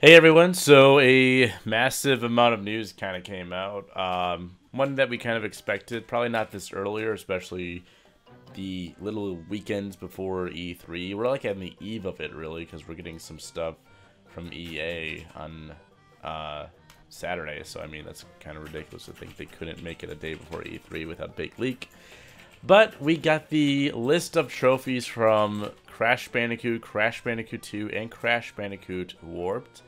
Hey everyone, so a massive amount of news kind of came out. One that we kind of expected, probably not this earlier, especially the little weekends before E3. We're like on the eve of it really, because we're getting some stuff from EA on Saturday. So I mean, that's kind of ridiculous to think they couldn't make it a day before E3 without a big leak. But we got the list of trophies from Crash Bandicoot, Crash Bandicoot 2, and Crash Bandicoot Warped.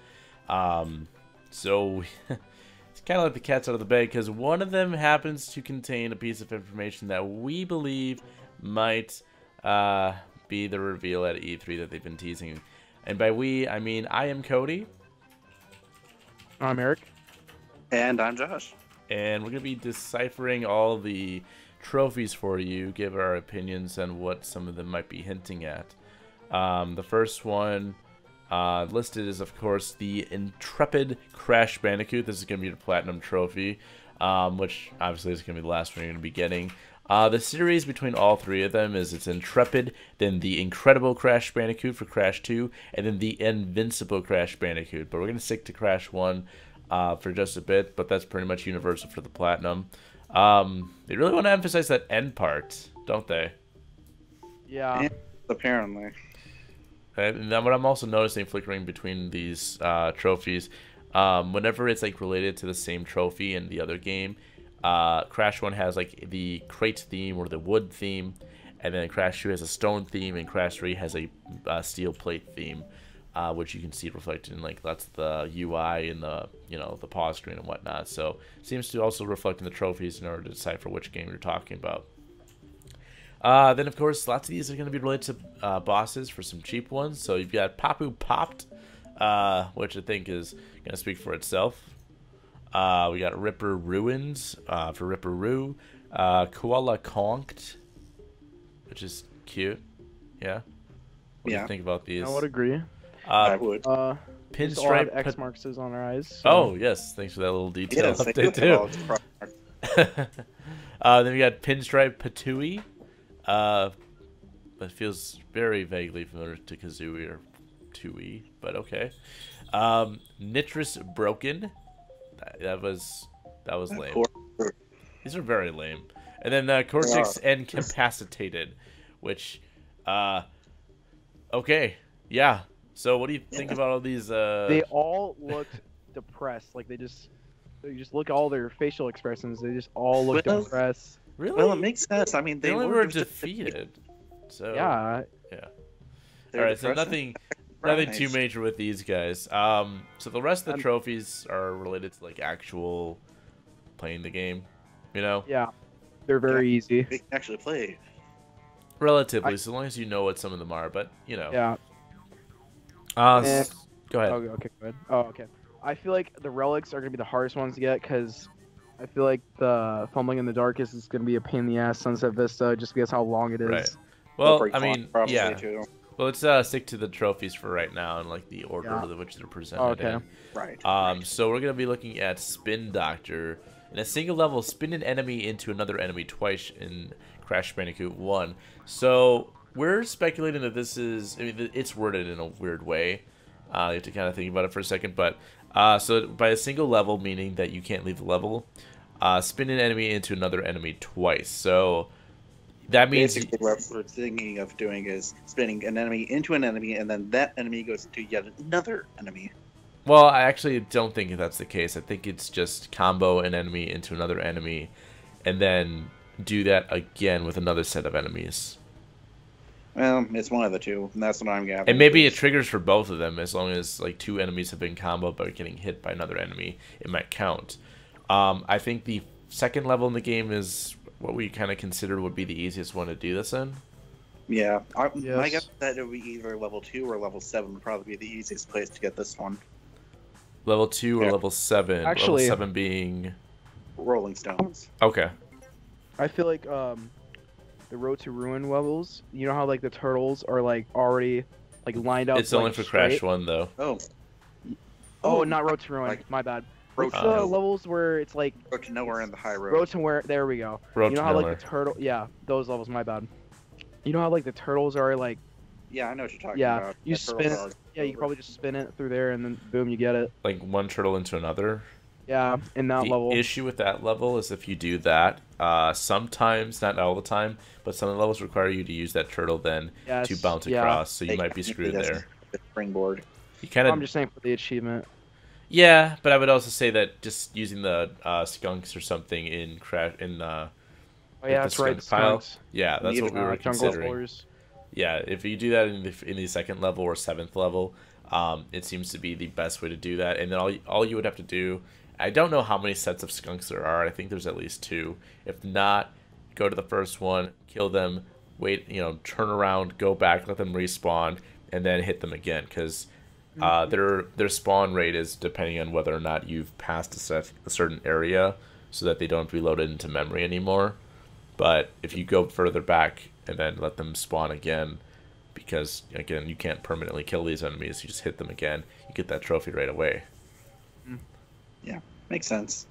So it's kind of like the cat's out of the bag because one of them happens to contain a piece of information that we believe might be the reveal at E3 that they've been teasing. And by we, I mean I am Cody. I'm Eric. And I'm Josh. And we're going to be deciphering all the trophies for you, give our opinions on what some of them might be hinting at. The first one listed is, of course, the Intrepid Crash Bandicoot. This is going to be the Platinum Trophy, which obviously is going to be the last one you're going to be getting. The series between all three of them is it's Intrepid, then the Incredible Crash Bandicoot for Crash 2, and then the Invincible Crash Bandicoot. But we're going to stick to Crash 1 for just a bit, but that's pretty much universal for the Platinum. They really want to emphasize that end part, don't they? Yeah. Apparently. And then what I'm also noticing flickering between these trophies, whenever it's like related to the same trophy in the other game, Crash 1 has like the crate theme or the wood theme, and then Crash 2 has a stone theme, and Crash 3 has a steel plate theme, which you can see reflected in like that's the UI and the the pause screen and whatnot. So it seems to also reflect in the trophies in order to decipher which game you're talking about. Then, of course, lots of these are going to be related to bosses for some cheap ones. So you've got Papu Popped, which I think is going to speak for itself. We got Ripper Ruins for Ripper Roo. Koala Conked, which is cute. Yeah. What do you think about these? I would agree. I would. Pinstripe X marks on our eyes. So. Oh, yes. Thanks for that little detail Yes, update, too. Then we got Pinstripe Patooey. That feels very vaguely familiar to Kazooie or Tooie, but okay. Nitrous Broken. That was lame. These are very lame. And then Cortex Incapacitated, which, okay, yeah. So what do you think about all these? They all looked depressed. Like they just look at all their facial expressions. They just all look depressed. Really? Well, it makes sense. I mean, they were defeated. So yeah. All right, so nothing too major with these guys. So the rest of the trophies are related to like actual playing the game, Yeah, they're very easy. We can actually play. Relatively, so long as you know what some of them are. But Yeah. Go ahead. Oh, okay, go ahead. Oh, okay. I feel like the relics are gonna be the hardest ones to get because I feel like the Fumbling in the Darkest is gonna be a pain in the ass. Sunset Vista, just because how long it is. Right. Well, I mean, yeah. Too. Well, let's stick to the trophies for right now and like the order of which they're presented in. Right. So we're gonna be looking at Spin Doctor. In a single level, spin an enemy into another enemy twice in Crash Bandicoot 1. So we're speculating that this is, I mean, it's worded in a weird way. You have to kind of think about it for a second. But so by a single level, meaning that you can't leave the level, spin an enemy into another enemy twice. So that means basically what we're thinking of doing is spinning an enemy into an enemy, and then that enemy goes to yet another enemy. Well, I actually don't think that's the case. I think it's just combo an enemy into another enemy, and then do that again with another set of enemies. Well, it's one of the two, and that's what I'm gathering. And maybe it triggers for both of them as long as like two enemies have been comboed by getting hit by another enemy. It might count. I think the second level in the game is what we kind of consider would be the easiest one to do this in. Yeah, my guess is that it would be either level 2 or level 7 would probably be the easiest place to get this one. Level 2 or level 7? Actually, level 7 being Rolling Stones. Okay. I feel like the Road to Ruin levels. You know how like the turtles are like already like lined up. It's only for Crash 1 though. Oh, not Road to Ruin. My bad. It's the levels where it's like Road to Nowhere and the High Road. Road to where? There we go. Road you know to how Nowhere. like the turtle? Yeah, those levels. My bad. You know how like the turtles are like Yeah, I know what you're talking about. You spin. Yeah, you can probably just spin it through there, and then boom, you get it. Like one turtle into another. Yeah, in that The level. issue with that level is if you do that, sometimes, not all the time, but some of the levels require you to use that turtle then to Yes, bounce yeah. across, so you might be screwed there. The springboard. You kind of, I'm just saying for the achievement. yeah, but I would also say that just using the skunks or something in Oh yeah, the that's right. skunk pile, Skunks. yeah, that's what we were Jungle considering. floors. Yeah, if you do that in the second level or seventh level, it seems to be the best way to do that. And then all you would have to do, I don't know how many sets of skunks there are. I think there's at least 2. If not, go to the first one, kill them, wait, turn around, go back, let them respawn, and then hit them again. Because their spawn rate is depending on whether or not you've passed a certain area, so that they don't reload it into memory anymore. But if you go further back and then let them spawn again, because again you can't permanently kill these enemies, you just hit them again, you get that trophy right away. Yeah, makes sense.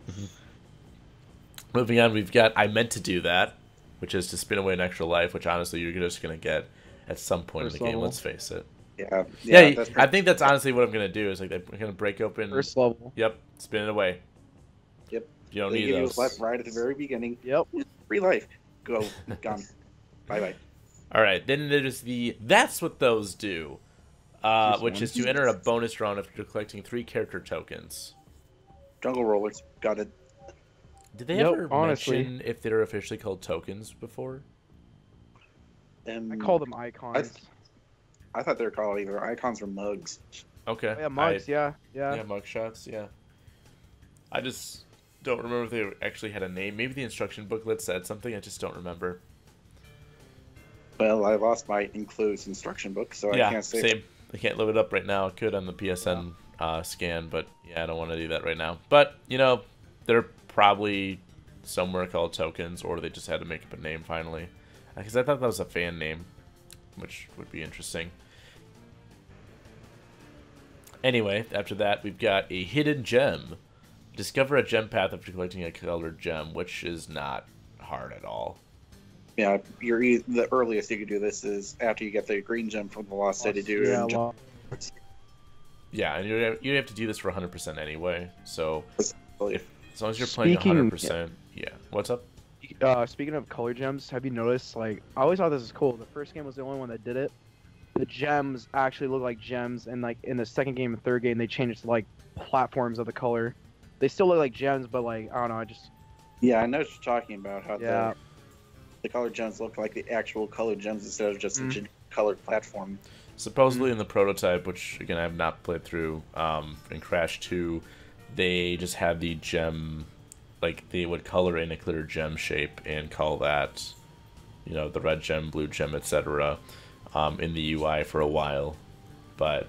Moving on, we've got I Meant to Do That, which is to spin away an extra life, which honestly you're just going to get at some point in the game, let's face it. Yeah, I think that's honestly what I'm going to do, is like I'm going to break open... First level. Yep, spin it away. Yep. You don't They need give those. you a life right at the very beginning. Yep. Free life. Go. Gone. Bye-bye. Alright, then there's the That's What Those Do, which is to enter a bonus round after collecting 3 character tokens. Jungle rollers. Got it. Did they Yep, ever honestly. mention if they're officially called tokens before? I call them icons. I thought they were called either icons or mugs. Okay. Oh, yeah, mugs. Yeah. Yeah, mug shots, yeah. I just don't remember if they actually had a name. Maybe the instruction booklet said something, I just don't remember. Well, I lost my includes instruction book, so Yeah, I can't say. same. I can't load it up right now. I could on the PSN scan, but yeah, I don't want to do that right now. But, they're probably somewhere called tokens, or they just had to make up a name finally. Because I thought that was a fan name, which would be interesting. Anyway, after that, we've got a hidden gem. Discover a gem path after collecting a colored gem, which is not hard at all. Yeah, the earliest you could do this is after you get the green gem from the Lost City Dude. Yeah, Yeah, and you have to do this for 100% anyway. So as long as you're playing Speaking- 100%, yeah. What's up? Speaking of color gems, have you noticed, like, I always thought this was cool. The first game was the only one that did it. The gems actually look like gems, and, like, in the second game and third game, they changed it to, like, platforms of the color. They still look like gems, but, like, I don't know, Yeah, I know what you're talking about. How Yeah. the colored gems look like the actual colored gems instead of just a colored platform. Supposedly in the prototype, which again I have not played through, in Crash 2, they just had the gem, like they would color in a clear gem shape and call that, the red gem, blue gem, etc. In the UI for a while, but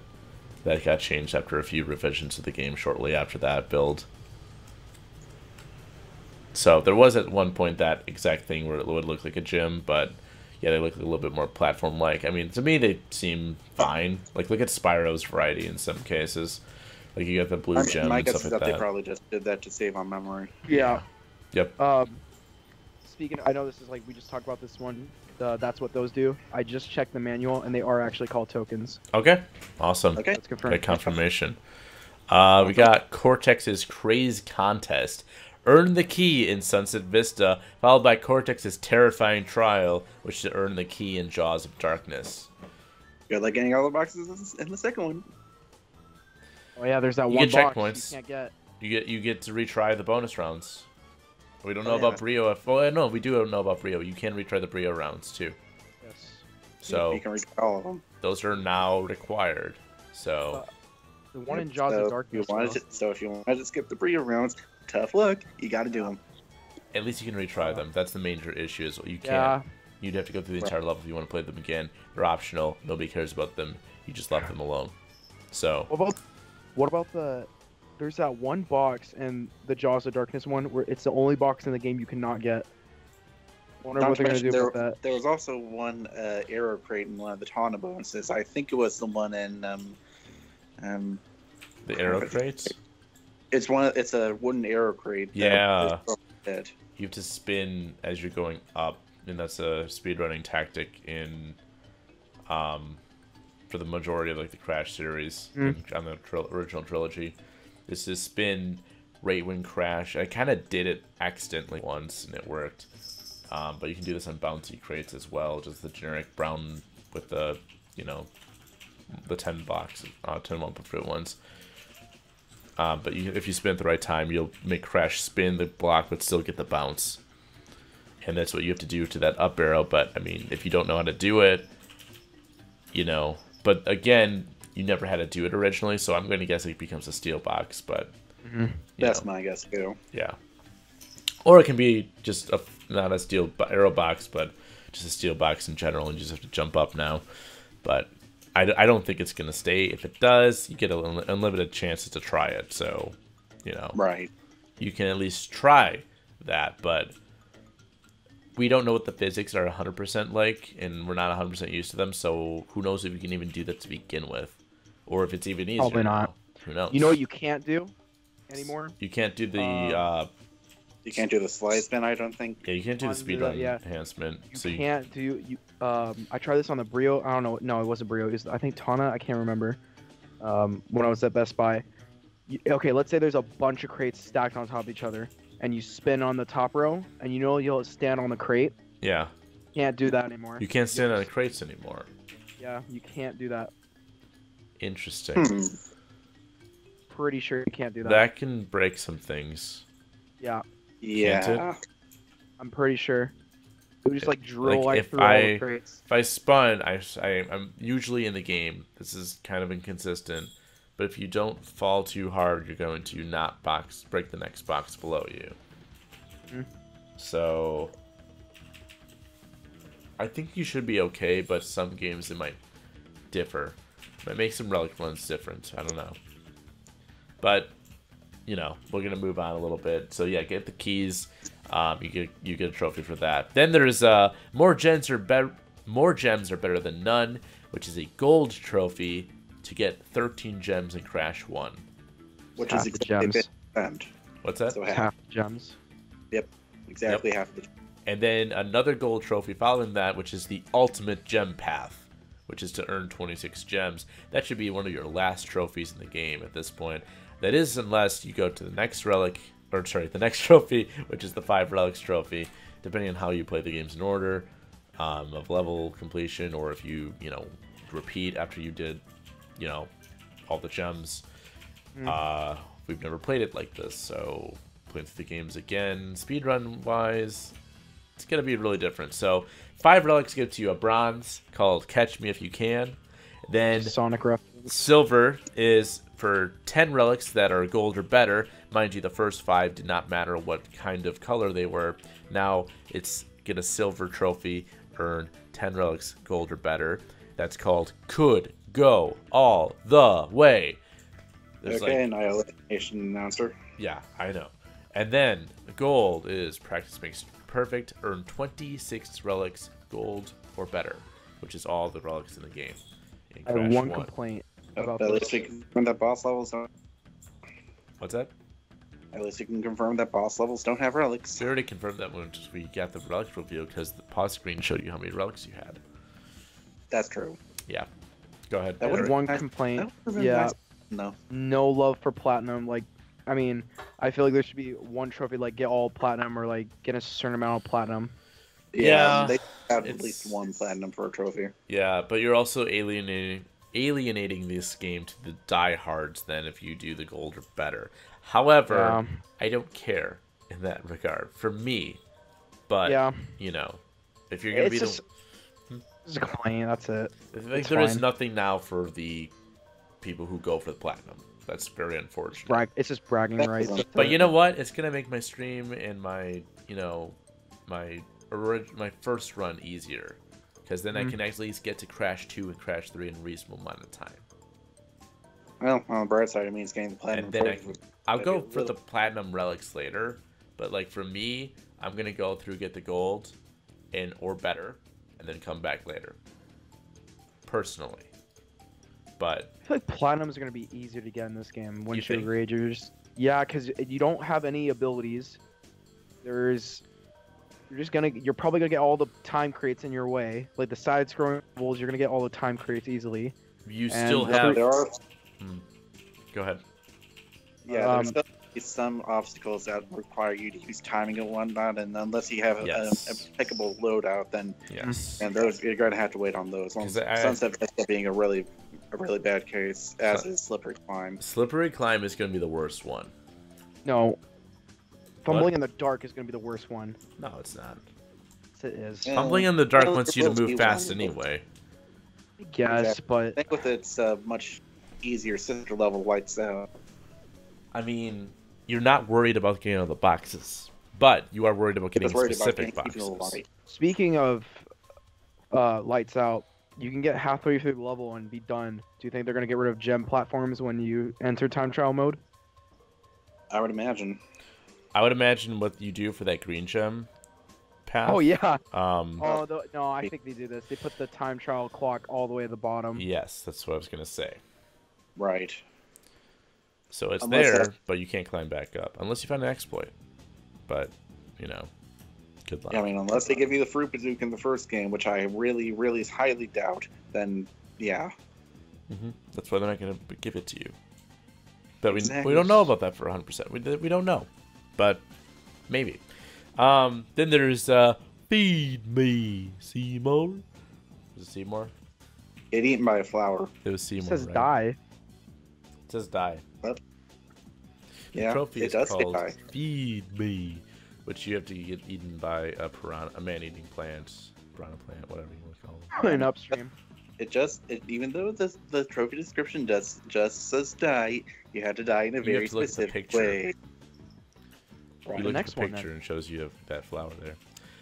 that got changed after a few revisions to the game shortly after that build. So there was at one point that exact thing where it would look like a gem, but yeah, they look a little bit more platform-like. I mean, to me, they seem fine. Like, look at Spyro's variety in some cases. Like, you got the blue gem My and guess stuff is like that that. they probably just did that to save on memory. Yeah. Yep. Speaking, I know this is like we just talked about this one. That's what those do. I just checked the manual, and they are actually called tokens. Okay. Awesome. Okay. That's confirmed. Good confirmation. We got Cortex's Craze Contest. Earn the key in Sunset Vista, followed by Cortex's Terrifying Trial, which is to earn the key in Jaws of Darkness. Good, like getting all the boxes in the second one. Oh yeah, there's that You one get box checkpoints. you can't get. You get to retry the bonus rounds. We don't know Oh, about yeah. Brio. Well, no, we do know about Brio. You can retry the Brio rounds too. Yes. So You can read all of them. those are now required. So The one in Jaws of Darkness. So if you wanted to skip the Brio rounds, tough luck. You got to do them. at least you can retry them. That's the major issue. Is you can't. Yeah. You'd have to go through the entire level if you want to play them again. They're optional. Nobody cares about them. You just left them alone. So What about the? There's that one box in the Jaws of Darkness one where it's the only box in the game you cannot get. I wonder what they're gonna do about that. There was also one arrow crate in one of the Tawna bonuses. I think it was the one in the arrow crates. It's a wooden arrow crate. Yeah. That You have to spin as you're going up, and that's a speedrunning tactic in for the majority of like the Crash series on the original trilogy. Is to spin right when Crash. I kind of did it accidentally once and it worked. But you can do this on bouncy crates as well, just the generic brown with the, you know, the 10 box, 10 Wumpa Fruit ones. But if you spin at the right time, you'll make Crash spin the block but still get the bounce. And that's what you have to do to that up arrow. But, I mean, if you don't know how to do it, you know. But, again, you never had to do it originally, so I'm going to guess it becomes a steel box. But that's my guess, too. Yeah. Or it can be just not a steel arrow box, but just a steel box in general, and you just have to jump up now. But I don't think it's going to stay. If it does, you get unlimited chances to try it. So, you know, right, you can at least try that. But we don't know what the physics are 100% like, and we're not 100% used to them. So who knows if you can even do that to begin with, or if it's even easier. Probably not. Now. Who knows? You know what you can't do anymore? You can't do the. You can't do the slide spin, I don't think. Yeah, you can't do the speedrun enhancement. You can't do. I tried this on the Brio. I don't know. No, it wasn't Brio. It was, I think, Tana. I can't remember. When I was at Best Buy. Okay, let's say there's a bunch of crates stacked on top of each other, and you spin on the top row, and you know you'll stand on the crate. Yeah. Can't do that anymore. You can't stand on the crates anymore. Yeah, you can't do that. Interesting. Pretty sure you can't do that. That can break some things. Yeah. Yeah. I'm pretty sure. It would just like drill like through all the crates. If I spun, I'm usually in the game. This is kind of inconsistent. But if you don't fall too hard, you're going to not break the next box below you. So I think you should be okay, but some games it might differ. It might make some Relic runs different. I don't know. But you know, we're gonna move on a little bit. So yeah, get the keys. You get a trophy for that. Then there's more gems are better than none, which is a gold trophy to get 13 gems in Crash 1. Which is exactly gems. What's that? So half the gems. Yep, exactly half the gems. And then another gold trophy following that, which is the ultimate gem path, which is to earn 26 gems. That should be one of your last trophies in the game at this point. That is, unless you go to the next relic, or sorry, the next trophy, which is the 5 relics trophy, depending on how you play the games in order of level completion, or if you repeat after you did, all the gems. We've never played it like this, so playing through the games again, speedrun wise, it's gonna be really different. So 5 relics gives you a bronze called Catch Me If You Can. Then Sonic reference. Silver is for 10 relics that are gold or better. Mind you, the first 5 did not matter what kind of color they were. Now it's get a silver trophy, earn 10 relics gold or better. That's called Could Go All the Way. There's okay, Annihilation announcer. Yeah, I know. And then gold is Practice Makes Perfect. Earn 26 relics gold or better, which is all the relics in the game. I have one complaint about at least we can confirm that boss levels don't. What's that? At least we can confirm that boss levels don't have relics. We already confirmed that when we got the relics review, because the pause screen showed you how many relics you had. That's true. Yeah. Go ahead. That was one complaint. Yeah. No love for platinum. Like, I mean, I feel like there should be one trophy, like get all platinum or like get a certain amount of platinum. Yeah, they have at least one platinum for a trophy. Yeah, but you're also alienating this game to the diehards then if you do the gold or better. However, I don't care in that regard for me. But if you're gonna be just a complaint, that's it. Like, there is nothing now for the people who go for the platinum. That's very unfortunate. It's just bragging rights. But you know what? It's gonna make my stream and my my first run easier, because then I can at least get to Crash 2 and Crash 3 in a reasonable amount of time. Well, on the bright side, it means getting the platinum. And then I'll go for the platinum relics later, but like for me, I'm gonna go through get the gold or better, and then come back later. Personally, but I feel like platinums are gonna be easier to get in this game. Once you're ragers, yeah, because you don't have any abilities. You're probably gonna get all the time crates in your way. Like the side scrolling levels, you're gonna get all the time crates easily. You And still the have. There are Go ahead. there's still some obstacles that require you to use timing and whatnot, and unless you have Yes. an impeccable loadout, then Yes. and those you're going to have to wait on those. 'Cause Sunset Vista being a really bad case, as is Slippery Climb. Slippery Climb is going to be the worst one. No. Fumbling in the dark is gonna be the worst one. No, it's not. Yes, it is. Yeah. Fumbling in the dark Well, wants it you to will be move fast one. anyway. I guess, Exactly. I but think with its much easier sister level Lights Out. I mean, you're not worried about getting all the boxes, but you are worried about getting Just worried about specific getting people boxes. light. speaking of Lights Out, you can get halfway through the level and be done. Do you think they're gonna get rid of gem platforms when you enter time trial mode? I would imagine. I would imagine what you do for that green gem path. Oh yeah. Um, No, I think they do this. They put the time trial clock all the way at the bottom. yes, that's what I was gonna say. Right. So it's Unless there, that- but you can't climb back up unless you find an exploit. But good luck. I mean, unless they give you the fruit bazooka in the first game, which I really, really highly doubt, then yeah. That's why they're not gonna give it to you. But we Exactly. don't know about that for 100%. We don't know, but maybe. Then there's Feed Me Seymour. Was it Seymour? Get eaten by a flower. It was It Seymour. says right? die. It says die. Yeah, The trophy it is does say called die. Feed Me, which you have to get eaten by a man-eating plant, piranha plant, whatever you want to call them. An upstream. Even though the trophy description just says die, you have to die in a You very have to look at the specific picture. way. You The look at next the one, picture then. and shows you have that flower there.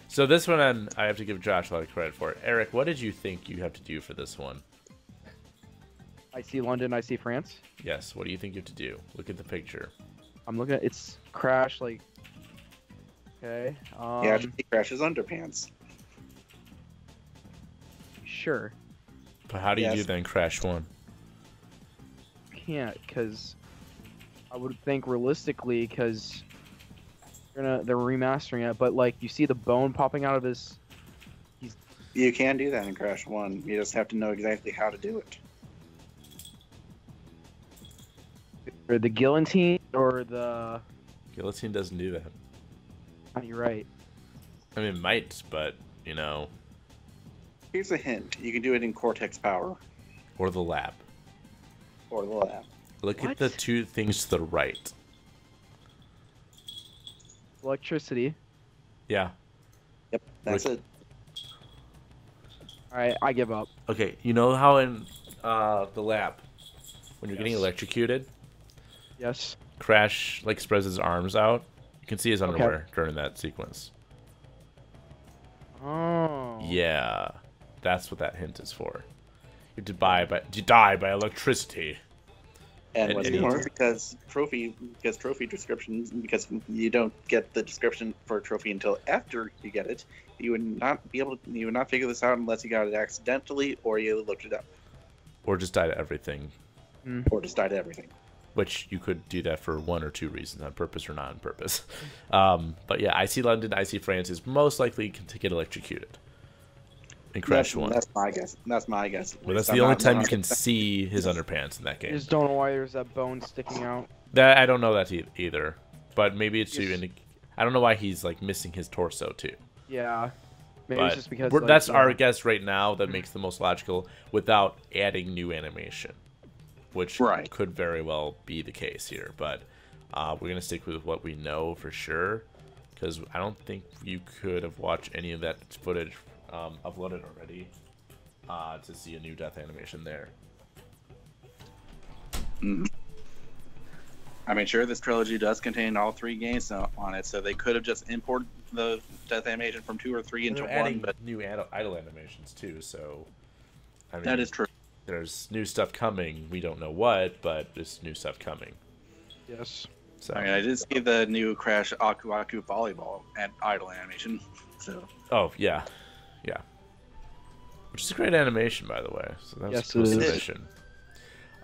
So this one, I have to give Josh a lot of credit for. Eric, what did you think you have to do for this one? I see London, I see France. Yes, what do you think you have to do? Look at the picture. I'm looking at it's Crash like. Okay. Yeah, he crashes underpants. Sure. But how do you Yes. do then Crash 1? Can't, because I would think realistically, because they're remastering it, but like you see the bone popping out of his. You can do that in Crash 1. You just have to know exactly how to do it. Or the guillotine, or the. Guillotine doesn't do that. Oh, you're right. I mean, it might, but, Here's a hint. You can do it in Cortex Power or the lab. or the lab. Look What? at the two things to the right. Electricity. Yeah. Yep, that's Which- it. All right, I give up. Okay, you know how in the lab, when you're getting Yes. electrocuted, Yes. Crash like spreads his arms out. You can see his underwear during that sequence. Oh. Yeah, that's what that hint is for. You die by electricity. And It what's is. more, because trophy descriptions, because you don't get the description for a trophy until after you get it, you would not figure this out unless you got it accidentally or you looked it up Or just die to everything, or just died at everything. which you could do that for one or two reasons, on purpose or not on purpose. But yeah, I see London, I see France is most likely to get electrocuted in Crash 1. That's my guess. That's my guess. Well, that's I'm the only not- time you not- can see his underpants in that I game. just don't know why there's that bone sticking out. That I don't know that either, but maybe it's Yes. I don't know why he's like missing his torso too. Yeah. Maybe But it's just because. that's yeah. our guess right now. That makes the most logical without adding new animation, which Right. could very well be the case here. But we're gonna stick with what we know for sure, because I don't think you could have watched any of that footage uploaded already to see a new death animation there. I mean, sure, this trilogy does contain all three games on it, so they could have just imported the death animation from 2 or 3 into They're 1. adding But new idle animations too, so I mean, that is true. there's new stuff coming. We don't know what, but there's new stuff coming. Yes. So, I mean, I did see the new Crash Aku Aku volleyball and idle animation. So oh yeah, which is a great animation, by the way. So that was Yes, a cool it is. submission.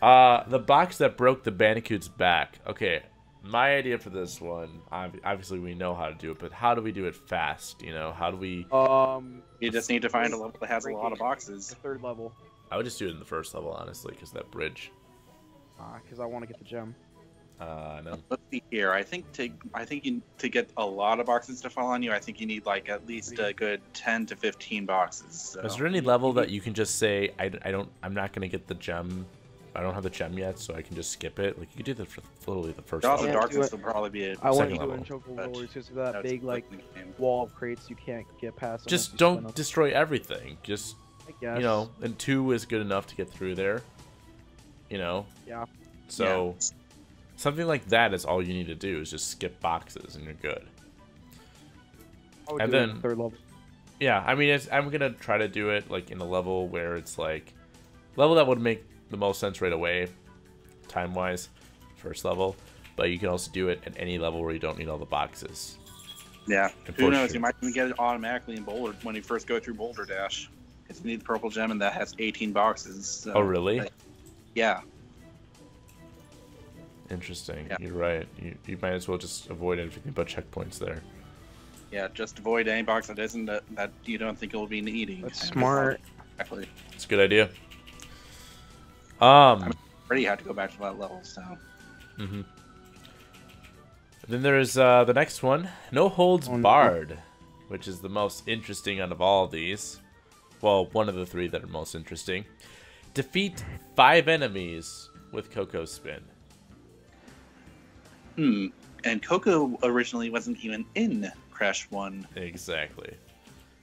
The box that broke the Bandicoot's back. Okay, my idea for this one. Obviously, we know how to do it, but how do we do it fast? How do we? you just need to find a level that has a lot of The boxes. third level. I would just do it in the first level, honestly, because that bridge. Because I want to get the gem. No. Let's see here. I think to get a lot of boxes to fall on you, I think you need like at least a good 10 to 15 boxes. So. Is there any level that you can just say I'm not gonna get the gem? I don't have the gem yet, so I can just skip it. Like you could do that for literally the first. Also, level. darkness will probably be a I want second to do level. it in Choco Warriors because of that big like game. wall of crates you can't get past. Just don't destroy everything. Just I guess. you know, and 2 is good enough to get through there. You know. Yeah. So something like that is all you need to do is just skip boxes and you're good. I would And do it in then- the third level. Yeah, I mean, I'm gonna try to do it like in a level where it's like level that would make the most sense right away, time-wise, first level. But you can also do it at any level where you don't need all the boxes. Yeah. And Who for knows? sure. You might even get it automatically in Boulder when you first go through Boulder Dash. Because you need the purple gem, and that has 18 boxes. So, Oh, really? yeah. Interesting. Yeah. You're right. You might as well just avoid everything but checkpoints there. Yeah. Just avoid any box that isn't that you don't think you'll be needing. That's And smart. Actually, It's a good idea. already had to go back to that level. So. Mm-hmm. Then there's the next one, No Holds Oh, no. Barred, which is the most interesting out of all of these. Well, one of the 3 that are most interesting. Defeat 5 enemies with Coco Spin. And Coco originally wasn't even in Crash 1. Exactly.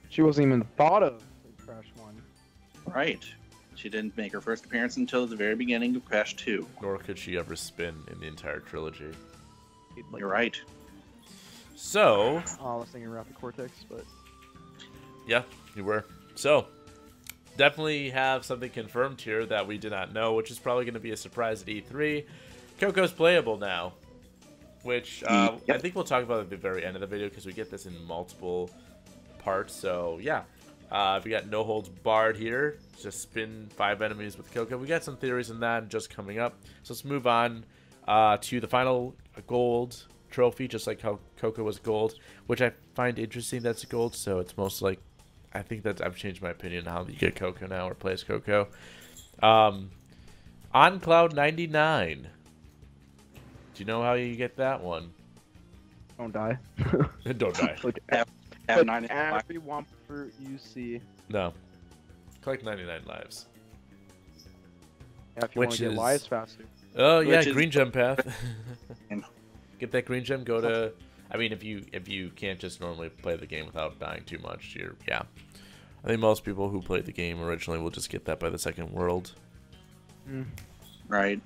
She wasn't even thought of in Crash 1. Right. She didn't make her first appearance until the very beginning of Crash 2. Nor could she ever spin in the entire trilogy. You're right. So, Oh, I was thinking Rapid Cortex, but yeah, you were. So, definitely have something confirmed here that we did not know, which is probably going to be a surprise at E3. Coco's playable now, which I think we'll talk about at the very end of the video because we get this in multiple parts. So, yeah, we got No Holds Barred here. Just spin 5 enemies with Coco. We got some theories on that just coming up. So, let's move on to the final gold trophy, just like how Coco was gold, which I find interesting that's gold. So, it's most like, I think that I've changed my opinion on how you get Coco now or play as Coco. On Cloud 99. Do you know how you get that one? don't die. Don't die. Look, Have but 9 every Wumper you see. No. Collect 99 lives. Yeah, if you Which want to get is- lives faster. Oh yeah, Which is- green gem path. And- Get that green gem. Go to. I mean, if you can't just normally play the game without dying too much, yeah. I think most people who played the game originally will just get that by the second world. Right.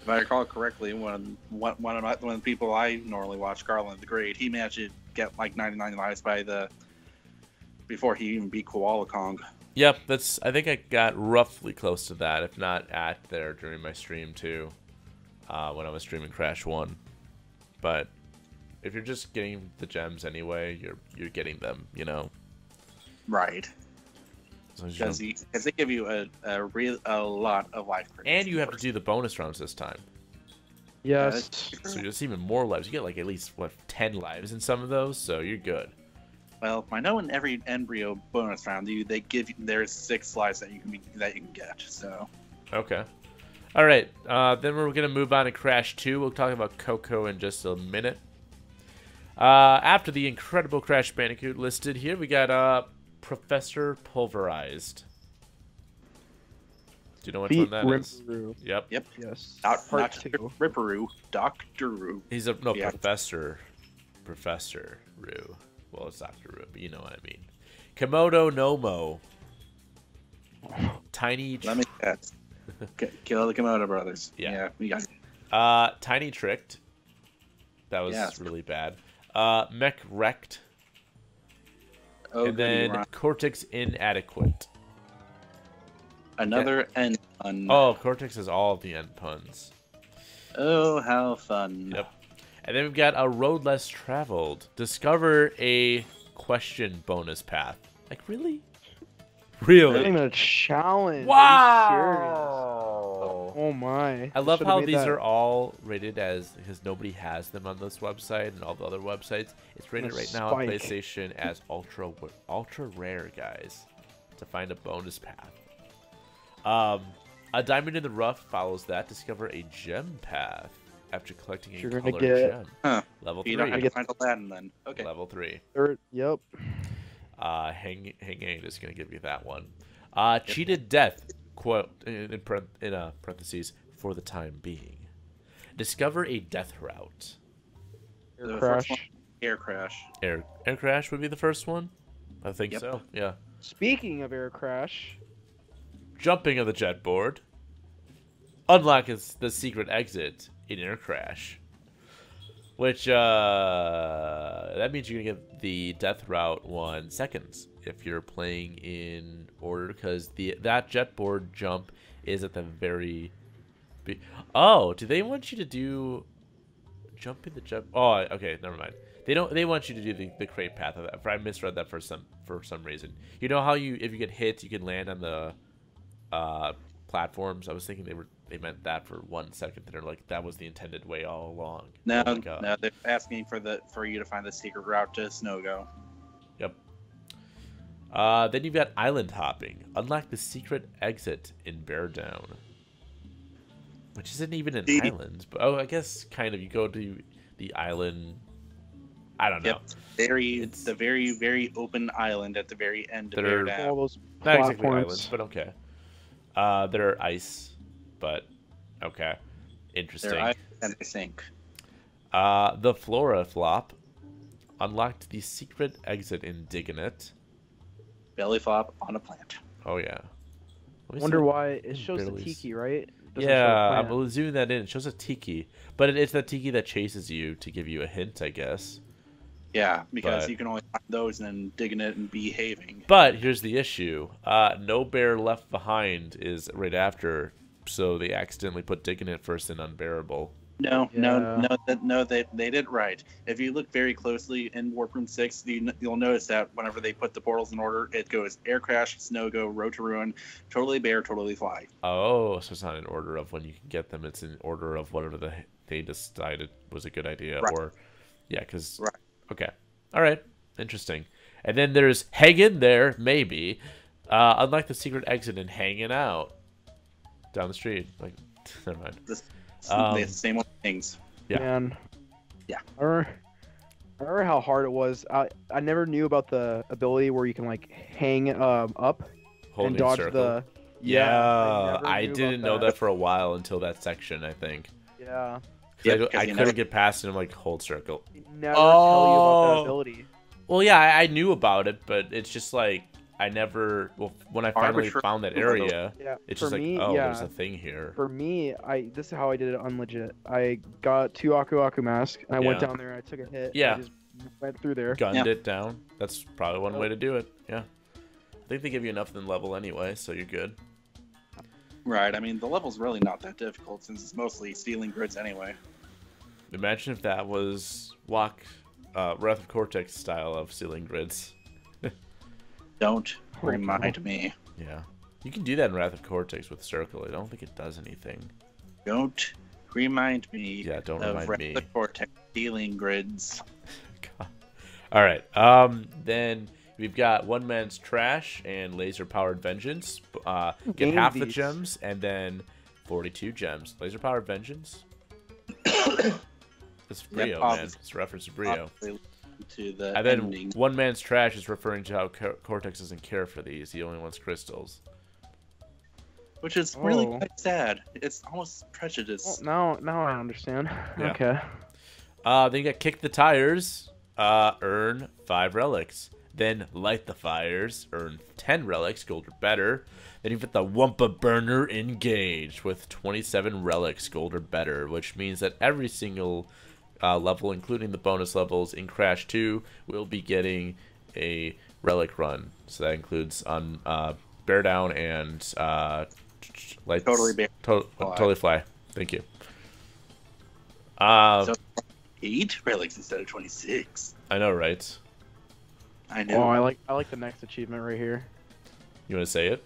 If I recall correctly, one of the people I normally watch, Garland the Great, he managed to get like 99 lives before he even beat Koala Kong. Yep, I think I got roughly close to that, if not at there during my stream too, when I was streaming Crash 1. But if you're just getting the gems anyway, you're getting them, you know. Right. As long as you don't- Because they give you a lot of life credits. and you have to do the bonus rounds this time. Yes. So there's even more lives. You get like at least 10 lives in some of those, so you're good. Well, I know in every embryo bonus round, they give you there's 6 lives that you can get. So. Okay. All right. Then we're gonna move on to Crash 2. We'll talk about Coco in just a minute. After the incredible Crash Bandicoot listed here, we got Professor Pulverized. Do you know which one that is? Rimperoo. Yep. Yep. Yes. Not Part 2. Ripperoo, Doctor Roo. He's Yeah. Professor Roo. Well, it's Dr. Roo, but you know what I mean. Komodo Nomo. Tiny. Let me guess. Kill the Komodo brothers. Yeah. We got it. Tiny Tricked. That was Yes. really bad. Mech Wrecked. Oh, and goody, then Ron. Cortex Inadequate. Another end pun. Oh, Cortex has all of the end puns. Oh, how fun. Yep. And then we've got a Road Less Traveled. Discover a question bonus path. Like, really? Really? Getting a challenge. Wow! Are you serious? Oh my. I love Should've how made these that- are all rated as, because nobody has them on this website and all the other websites. It's rated A right now on spike. PlayStation as ultra rare, guys, to find a bonus path. A diamond in the rough follows that. Discover a gem path after collecting a You're gonna colored get- gem. Huh. Level You don't 3. have to find Aladdin then. Okay. Level 3. Yep. Hanging is going to give you that one. Cheated death, quote, in parentheses, for the time being. Discover a death route. The Air first crash. one, Air crash. Air crash would be the first one? I think Yep. so, yeah. Speaking of air crash, Jumping on the jet board. Unlock the secret exit in Air Crash. Which, that means you're going to get the death route 1 seconds if you're playing in order, because that jet board jump is at the very... Oh, do they want you to do... Jump in the jet... Oh, okay, never mind. They want you to do the crate path of that. I misread that for some reason. You know how if you get hit, you can land on the platforms? I was thinking they meant that for 1 second. They're like, that was the intended way all along. No, Oh my God. no, they're asking for you to find the secret route to Snowgo. Yep. Then you've got island hopping. Unlock the secret exit in Bear Down. Which isn't even an island. But, I guess kind of. You go to the island... I don't know. Yep. It's the very, very open island at the very end of Bear Down. all those Not exactly platforms. islands, but okay. They're ice, but okay. Interesting. They're ice and they sink. The Flora flop unlocked the secret exit in Digging It. Belly flop on a plant. Oh yeah. Let me Wonder see. why it shows the barely tiki, right? It doesn't show Yeah, the plant. I'm zooming that in. It shows a tiki, but it's the tiki that chases you to give you a hint, I guess. Yeah, because But- you can only find those and then digging it and behaving. But here's the issue: No Bear Left Behind is right after, so they accidentally put Digging It first in Unbearable. No, Yeah. they did it right. If you look very closely in Warp Room 6, you'll notice that whenever they put the portals in order, it goes Air Crash, Snow Go, Road to Ruin, Totally Bear, Totally Fly. Oh, so it's not in order of when you can get them. It's in order of whatever they decided was a good idea. Right. Or, yeah, because... Right. Okay. All right. Interesting. And then there's Hang In There, maybe. Unlike the secret exit and Hanging Out. Down the street. Like, never mind. The same one things. Yeah. Man. Yeah. I remember how hard it was. I never knew about the ability where you can like hang up Holding and dodge circle. the. Yeah, never I knew didn't about know that for a while until that section, I think. Yeah. 'Cause Yeah, I because you couldn't never- get past it. I'm like, hold circle. They never tell you about that Oh. ability. Well, yeah, I knew about it, but it's just like I never. Well, when I finally Arbitrary- found that area, Yeah. it's for just like, me, oh, yeah. there's a thing here. For me, this is how I did it unlegit. I got 2 Aku Aku mask, and I went Yeah. down there and I took a hit. Yeah. I just went through there. Gunned Yeah. it down. That's probably one way to do it. Yeah. I think they give you enough than level anyway, so you're good. Right, I mean, the level's really not that difficult since it's mostly stealing grids anyway. Imagine if that was Wrath of Cortex style of ceiling grids. Don't Oh, remind me. Yeah. You can do that in Wrath of Cortex with Circle. I don't think it does anything. Don't remind me Yeah, don't of remind me. Rapid Cortex stealing grids. God. All right. Then we've got One Man's Trash and Laser Powered Vengeance. Get Name half the these. gems and then 42 gems. Laser Powered Vengeance. It's Brio, man. obviously. It's a reference to Brio. Obviously, to the And then ending. One Man's Trash is referring to how Cortex doesn't care for these. He only wants crystals. Which is really Oh. quite sad. It's almost prejudice. Well, now I understand. Yeah. Okay. Then you got Kick the Tires. Earn 5 relics. Then Light the Fires. Earn 10 relics, gold or better. Then you've got the Wumpa Burner Engage with 27 relics, gold or better, which means that every single level, including the bonus levels in Crash 2, will be getting a relic run. So that includes on Bear Down and Lights. Totally Bear. Totally Fly. Thank you. So 8 relics instead of 26. I know, right? I Oh, know. I like the next achievement right here. You want to say it?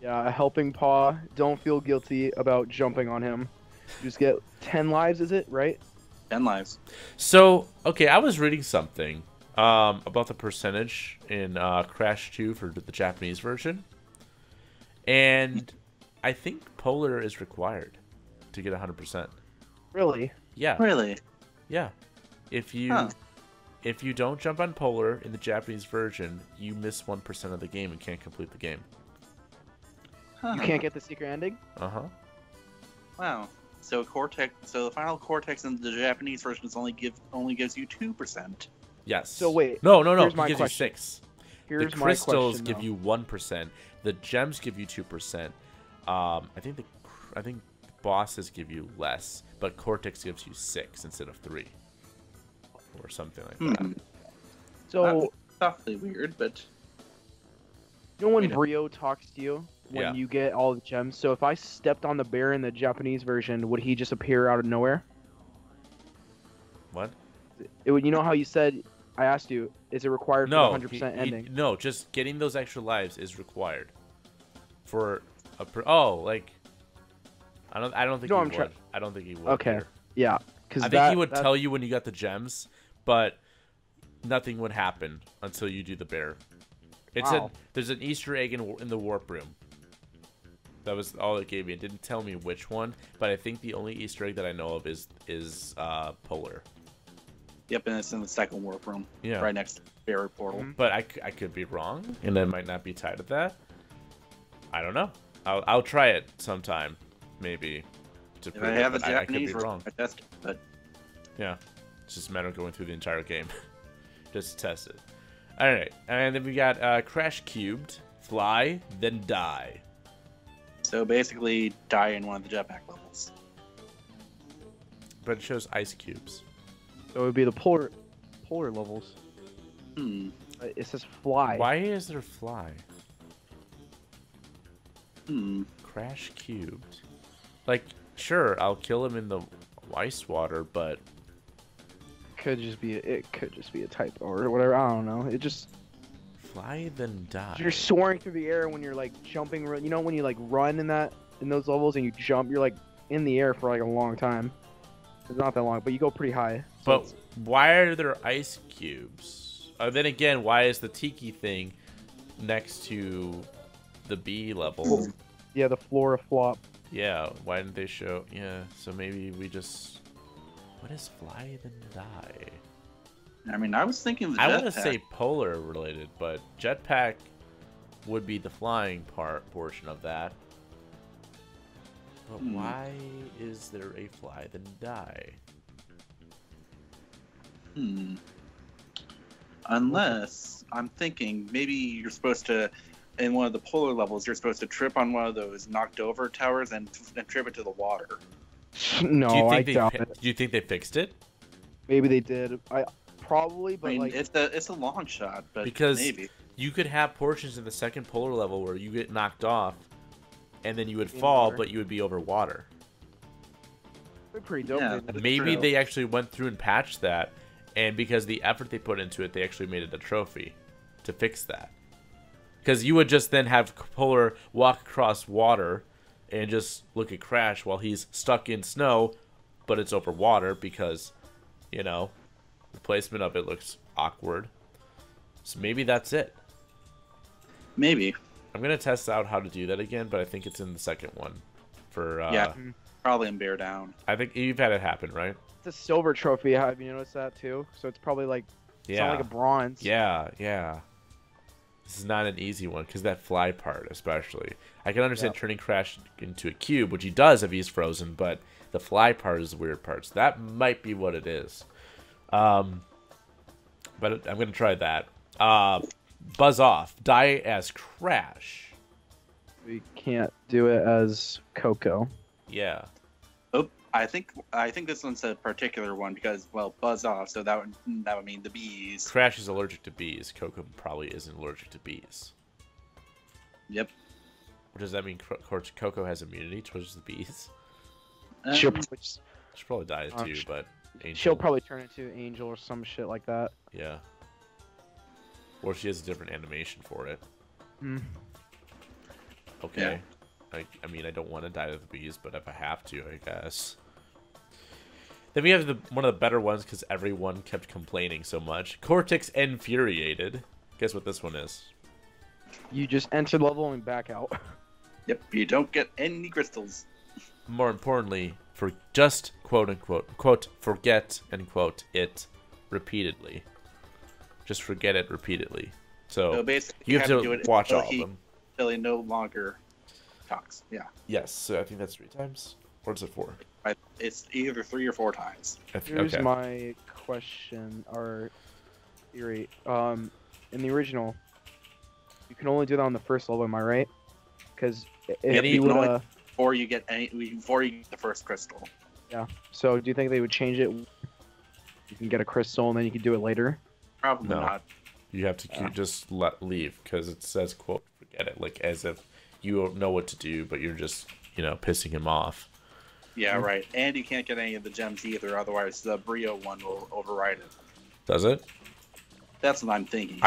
Yeah, a helping paw. Don't feel guilty about jumping on him. You just get 10 lives, is it? Right? 10 lives. So, okay, I was reading something about the percentage in Crash 2 for the Japanese version. And I think Polar is required to get 100%. Really? Yeah. Really? Yeah. If you don't jump on Polar in the Japanese version, you miss 1% of the game and can't complete the game. Huh. You can't get the secret ending? Uh-huh. Wow. So the final Cortex in the Japanese version only gives you 2%. Yes. So wait. No. Here's It my gives question. you 6. Here's The my crystals question, give though. you 1%. The gems give you 2%. I think bosses give you less, but Cortex gives you 6 instead of 3, or something like that. So, That's awfully weird, but you know when Wait a- Brio talks to you when Yeah. you get all the gems? So if I stepped on the bear in the Japanese version, would he just appear out of nowhere? What? It would. You know how you said? I asked you, is it required No, for the 100% ending? no. Just getting those extra lives is required for a. Like, I don't think No, he I'm would. I don't think he would. Okay. Here. Yeah, because I think he would tell you when you got the gems, but nothing would happen until you do the bear. Wow. There's an Easter egg in the warp room. That was all it gave me. It didn't tell me which one, but I think the only Easter egg that I know of is Polar. yep, and it's in the second warp room. Yeah. Right next to the Barrier Portal. Mhm. But I could be wrong, and it might not be tied to that. I don't know. I'll try it sometime, maybe. To If prove I it, have the but I could be Japanese version, wrong. I test it, but Yeah, it's just a matter of going through the entire game, just to test it. All right, and then we got Crash Cubed, Fly, then Die. so basically die in one of the jetpack levels. But it shows ice cubes. So it would be the polar levels. It says fly. Why is there Fly? Crash Cubed. Like, sure, I'll kill him in the ice water, but It could just be a typo or whatever. I don't know. It just Fly, then Die. you're soaring through the air when you're like jumping. You know when you like run in those levels and you jump, you're like in the air for like a long time. It's not that long, but you go pretty high. So But it's- why are there ice cubes? Then again, why is the Tiki thing next to the B level? yeah, the Flora flop. Yeah, why didn't they show? Yeah, so maybe we just. What is Fly then Die? I mean, I was thinking the I want to jetpack. say Polar related, but Jetpack would be the flying portion of that. But why is there a Fly then Die? Unless I'm thinking maybe you're supposed to, in one of the polar levels, you're supposed to trip on one of those knocked over towers and trip it to the water. No, I doubt it. Do you think they fixed it? Maybe they did. I probably, but I mean, like it's a long shot, but Because maybe. you could have portions in the second polar level where you get knocked off, and then you would In fall, water. but you would be over water. they're pretty dope. Yeah. They- That's Maybe true. they actually went through and patched that, and because the effort they put into it, they actually made it a trophy to fix that. Because you would just then have Polar walk across water and just look at Crash while he's stuck in snow, but it's over water because, you know, the placement of it looks awkward. So maybe that's it. Maybe. I'm going to test out how to do that again, but I think it's in the second one. Yeah, probably in Bear Down. I think you've had it happen, right? It's a silver trophy. Have you noticed that too? So it's probably like it's not like a bronze. Yeah. This is not an easy one because that fly part, especially. I can understand turning Crash into a cube, which he does if he's frozen, but the fly part is the weird part. So that might be what it is. But I'm gonna try that. Buzz off. Die as Crash. We can't do it as Coco. Yeah. Oh, I think this one's a particular one because, well, buzz off, so that would mean the bees. Crash is allergic to bees. Coco probably isn't allergic to bees. Yep. Or does that mean Coco has immunity towards the bees? She'll Um, She'll probably die too, but Angel, she'll probably turn into Angel or some shit like that. yeah. Or she has a different animation for it. Okay. I mean, I don't want to die to the bees, but if I have to, I guess. Then we have one of the better ones because everyone kept complaining so much. Cortex Infuriated. Guess what this one is? You just enter the level and back out. Yep, you don't get any crystals. More importantly, for just quote unquote quote forget and quote it repeatedly. Just forget it repeatedly. So basically, you have to do it watch all until of them. Until he no longer talks. Yeah. Yes, so I think that's 3 times. Or is it 4? It's either 3 or 4 times. Here's my question, or Erie. In the original, you can only do that on the first level. Am I right? Because if you would, before you get the first crystal. Yeah. So do you think they would change it? You can get a crystal and then you can do it later. Probably not. You have to just leave because it says quote forget it, like as if you know what to do, but you're just pissing him off. Yeah, right. And you can't get any of the gems either, otherwise the Brio one will override it. Does it? That's what I'm thinking.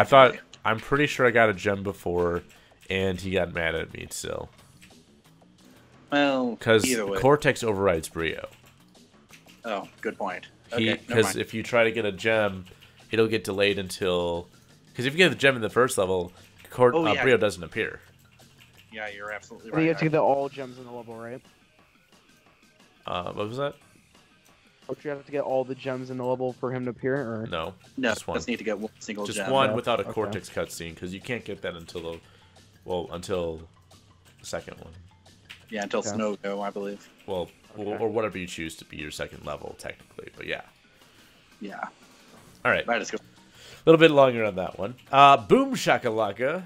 I'm pretty sure I got a gem before, and he got mad at me still. Well, because Cortex overrides Brio. Oh, good point. Because if you try to get a gem, it'll get delayed until... Because if you get the gem in the first level, Brio doesn't appear. Yeah, you're absolutely right. You have to get all gems in the level, right? What was that? Don't you have to get all the gems in the level for him to appear? Or? No, just one. Just need to get one single gem. Just one without a Cortex cutscene, because you can't get that until the second one. Yeah, until Snow Go, I believe. Well, or whatever you choose to be your second level, technically. But yeah. Yeah. All right. Let's go. A little bit longer on that one. Boom Shakalaka.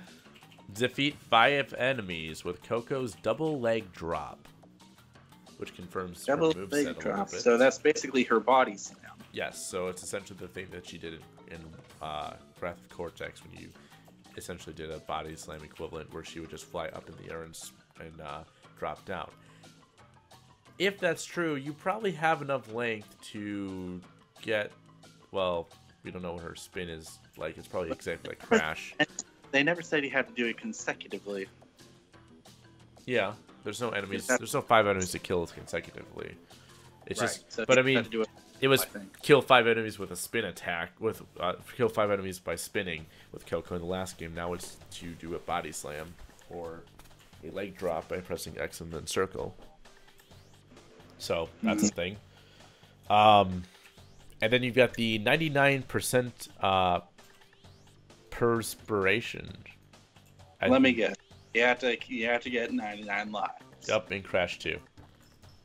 Defeat 5 enemies with Coco's double leg drop, which confirms double her moveset leg drop. So that's basically her body slam. Yes. So it's essentially the thing that she did in Wrath of Cortex when you essentially did a body slam equivalent, where she would just fly up in the air and drop down. If that's true, you probably have enough length to get. Well, we don't know what her spin is like. It's probably exactly like Crash. They never said you had to do it consecutively. Yeah, there's no enemies. There's no 5 enemies to kill consecutively. It's just. So but I mean, it was kill 5 enemies with a spin attack. With kill 5 enemies by spinning with Coco in the last game. Now it's to do a body slam or a leg drop by pressing X and then circle. So that's the thing. And then you've got the 99% perspiration. Let me guess. You have to get 99 lives. Yep, in Crash 2.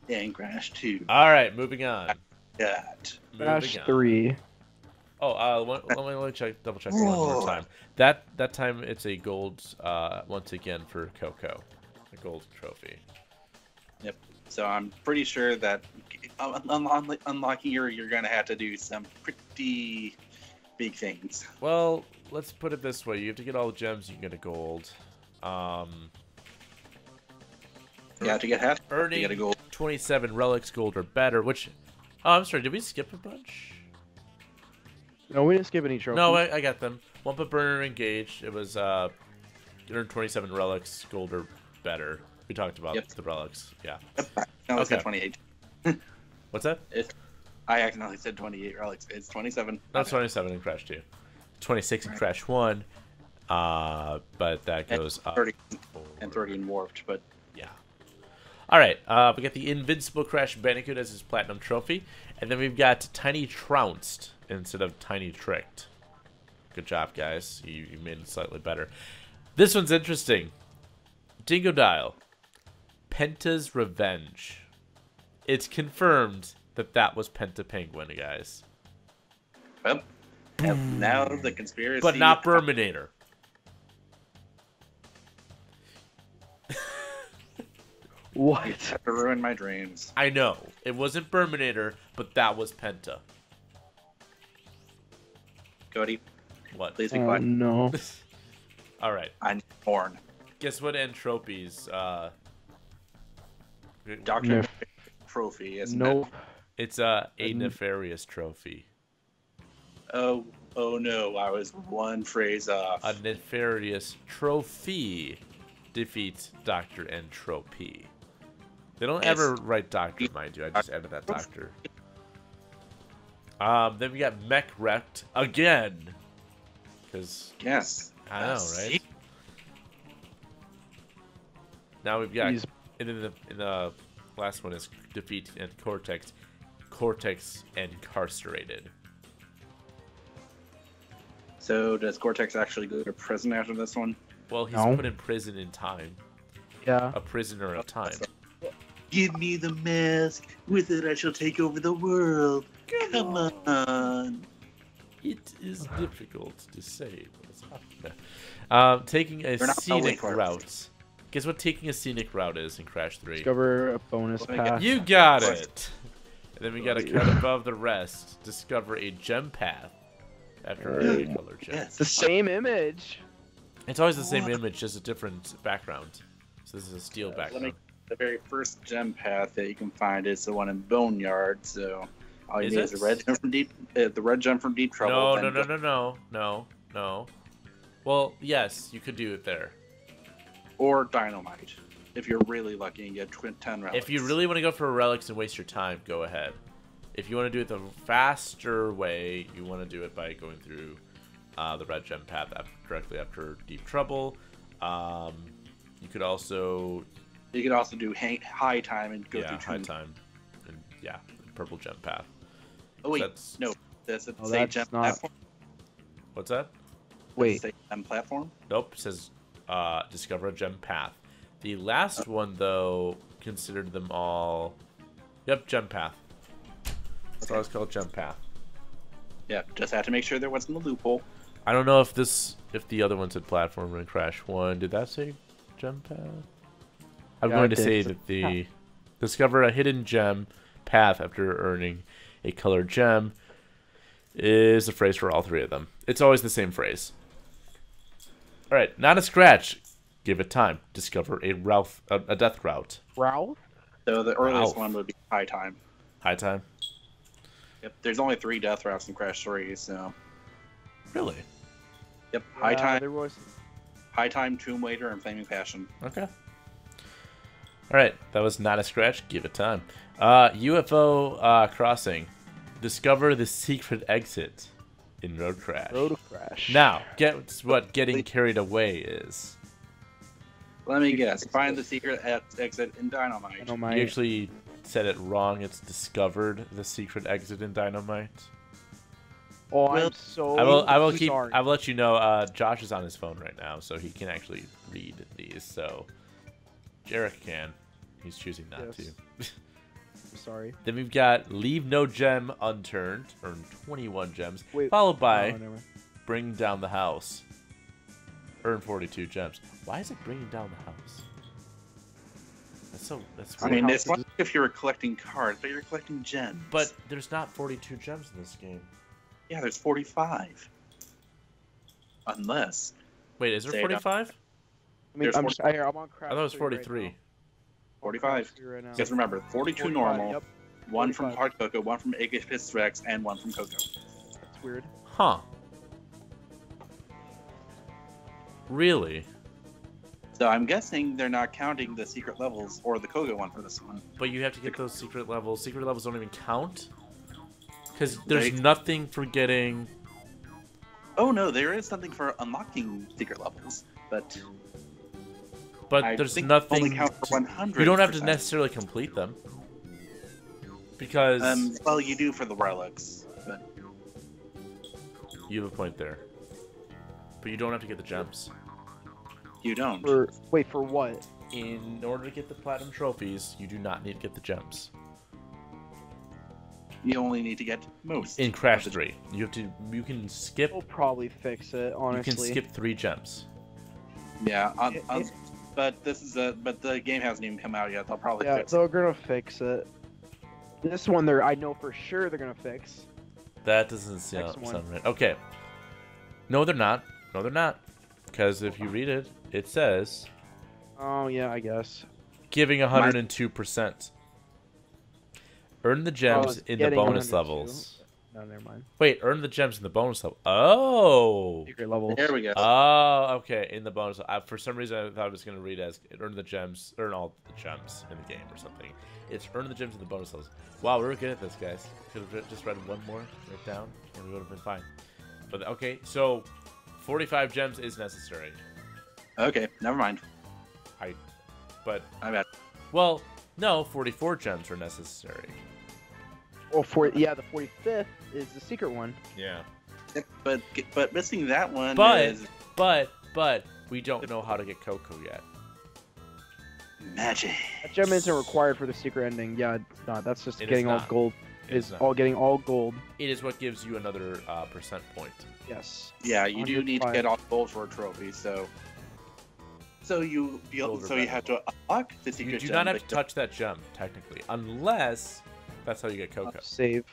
Yeah, in Crash 2. All right, moving on. Crash 3. Oh, let me double check one more time. That time it's a gold once again for Coco, a gold trophy. Yep. So I'm pretty sure that unlocking her, you're gonna have to do some pretty big things. Well, let's put it this way: you have to get all the gems, you can get a gold. You have to get half. Earning you get a gold. 27 relics, gold or better. Which, I'm sorry, did we skip a bunch? No, we didn't skip any trophies. No, I got them. One put burner engaged. It was earn 27 relics, gold or better. We talked about the relics. Yeah. No, I said 28. What's that? I accidentally said 28 relics. It's 27. That's 27 in Crash 2. 26 in Crash 1. But that goes up. 30 and 30 in Warped, but yeah. All right. We got the Invincible Crash Bandicoot as his platinum trophy, and then we've got Tiny Trounced instead of Tiny Tricked. Good job, guys. You made it slightly better. This one's interesting. Dingo Dial. Penta's Revenge. It's confirmed that was Penta Penguin, guys. Well, now the conspiracy. But not Burminator. What? To ruin my dreams. I know. It wasn't Burminator, but that was Penta. Cody. What? Please be quiet. No. All right. I'm born. Guess what Entropies? Doctor Trophy, isn't it? It's a nefarious trophy. Oh no! I was one phrase off. A nefarious trophy defeats Dr. Entropy. They don't ever write Doctor, mind you. I just added that Doctor. Then we got Mech Wrecked again. Because yes, I know, right? Now we've got, He's- and then the last one is defeat and Cortex. Cortex incarcerated. So does Cortex actually go to prison after this one? Well, he's No. put in prison in time. Yeah. A prisoner of time. Give me the mask. With it, I shall take over the world. Come on. It is difficult to say what's happening. Taking a We're not scenic following route. Guess what taking a scenic route is in Crash 3? Discover a bonus path. You got it! And then we gotta cut above the rest. Discover a gem path. After earning a color gem. Yes. The same image. It's always the same image, just a different background. So this is a steel background. The very first gem path that you can find is the one in Boneyard. So all you Is need it? is the red gem from Deep Trouble. No. Well, yes, you could do it there. Or Dynamite, if you're really lucky and get 10 relics. If you really want to go for relics and waste your time, go ahead. If you want to do it the faster way, you want to do it by going through the red gem path directly after Deep Trouble. You could also do high time and go through high time, and purple gem path. Oh wait, That's- no, that's a Oh, say that's gem not- platform. What's that? Wait. Say gem platform. Nope. It says discover a gem path. The last one though considered them all. Yep, gem path. That's why it's called gem path. Yeah, just have to make sure there wasn't a loophole. I don't know if the other one said platform in Crash 1. Did that say gem path? I'm Yeah, going it to did. say that the discover a hidden gem path after earning a colored gem is the phrase for all three of them. It's always the same phrase. All right, not a scratch. Give it time. Discover a death route. Ralph? So the earliest Ralph. one would be high time. High time. Yep, there's only 3 death routes in Crash 3, so Really? yep, high time, There was. Tomb Raider, and Flaming Passion. Okay. All right, that was not a scratch. Give it time. UFO crossing. Discover the secret exit in Road Crash. Road Crash. Now, guess what getting carried away is. Let me guess. Find the secret exit in Dynamite. I know my. You actually said it wrong. It's discovered the secret exit in Dynamite. Oh, Well, I'm so. I will sorry. I will let you know. Josh is on his phone right now, so he can actually read these. So, Jarek can. He's choosing not Yes. to. I'm sorry. Then we've got leave no gem unturned, earn 21 gems, Wait. followed by Oh, never mind. bring down the house, earn 42 gems. Why is it bringing down the house? That's I weird. mean, How it's does like if you were collecting cards, but you're collecting gems. But there's not 42 gems in this game. yeah, there's 45. Unless Wait, is there Say it 45? I mean, There's I'm on I Crash. thought it was 3 right 43. now. 45. Right now. Because remember, 42 45, normal, Yep, 1 from 45. Hard Coco, 1 from Aegis Rex, and 1 from Coco. That's weird. Huh. Really? So I'm guessing they're not counting the secret levels or the Coco one for this one. But you have to get those secret levels. Secret levels don't even count? Because there's They- nothing for getting... Oh no, there is something for unlocking secret levels, but But I there's think nothing... only count for 100. You don't have to necessarily complete them. Because... Well, you do for the relics, but you have a point there. But you don't have to get the gems. you don't. Wait, for what? In order to get the platinum trophies, you do not need to get the gems. You only need to get most. In Crash 3, you can skip. We'll probably fix it, honestly. You can skip 3 gems. Yeah, It- but the game hasn't even come out yet. They'll probably Yeah, fix it. they're gonna fix it. This one, I know for sure they're gonna fix. That doesn't sound one. right. Okay. No, they're not. No, they're not. Because if you read it, it says Oh yeah, I guess. giving 102%. Earn the gems it's in the getting bonus 102. levels. No, never mind. Wait, earn the gems in the bonus level. Oh. Secret levels. There we go. Oh, okay. In the bonus, for some reason I thought it was going to read as earn the gems, earn all the gems in the game or something. It's earn the gems in the bonus levels. Wow, we were good at this, guys. Could have just read one more right down, and we would have been fine. But okay, so 45 gems is necessary. Okay, never mind. But I bet. well, no, 44 gems are necessary. Well, the 45th is the secret one. Yeah. But missing that one is But we don't know how to get Coco yet. magic. That gem isn't required for the secret ending. Yeah, it's not. That's just It is getting all not. gold. It is Is not. all getting all gold. It is what gives you another percent point. Yes. Yeah, you do need to 105. get all gold for a trophy, so you Gold or so you better. have to unlock the secret You do gem, not have but to touch that gem, technically, unless that's how you get Coco. Save.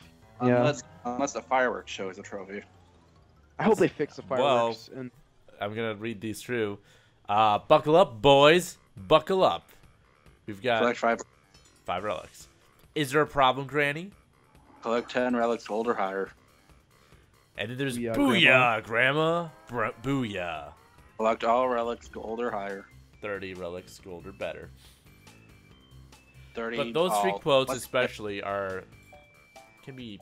Yeah. unless the fireworks show as a trophy. I hope they fix the Well, fireworks. And I'm gonna read these through. Buckle up, boys. Buckle up. We've got Collect 5, 5 relics. Is there a problem, Granny? collect 10 relics, gold or higher. And then there's Booyah, Booyah, Grandma. Booyah. Collect all relics, gold or higher. 30 relics, gold or better. 30. But those three all. quotes What's- especially can be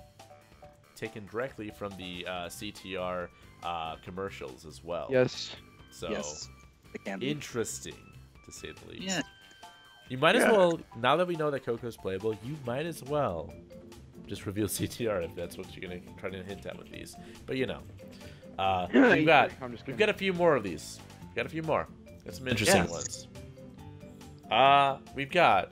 taken directly from the CTR commercials as well. yes. So Yes, it can be. interesting to say the least. Yeah. You might as Yeah. well, now that we know that Coco's playable, you might as well just reveal CTR if that's what you're gonna try to hint at with these. But you know, I'm we've got just a few more of these. We've got a few more. Got some interesting Yes. ones. We've got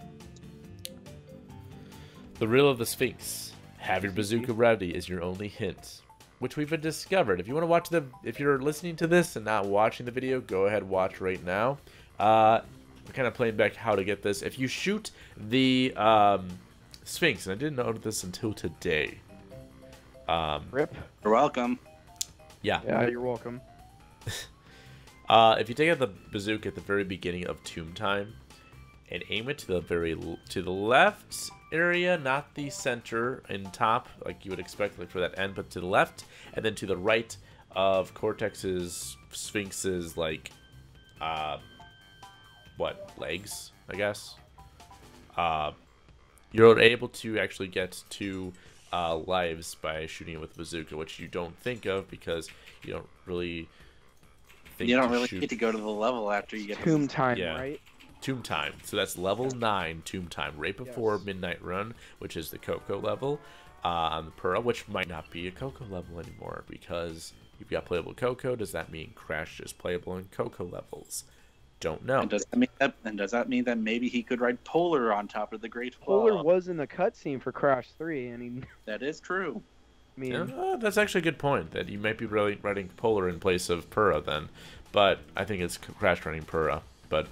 the Riddle of the Sphinx. Have your bazooka ready is your only hint, which we've discovered. If you want to watch if you're listening to this and not watching the video, go ahead and watch right now. We're kind of playing back how to get this. If you shoot the Sphinx, and I didn't know this until today. Rip. You're welcome. Yeah. Yeah, you're welcome. If you take out the bazooka at the very beginning of Tomb Time and aim it to the left area, not the center and top like you would expect like for that end, but to the left, and then to the right of Cortex's Sphinx's like legs, I guess. You're able to actually get 2 lives by shooting it with a bazooka, which you don't think of because you don't really think You don't to really shoot get to go to the level after you get Tomb time, Yeah. right? Tomb Time. So that's level 9 Tomb Time, right before Yes. Midnight Run, which is the Coco level on the Pura, which might not be a Coco level anymore because you've got playable Coco. Does that mean Crash is playable in Coco levels? Don't know. And does that mean that maybe he could ride Polar on top of the Great Polar Fall? was in the cutscene for Crash 3, and he. That is true. I mean, Yeah, that's actually a good point, that you might be really riding Polar in place of Pura then. But I think it's Crash running Pura, but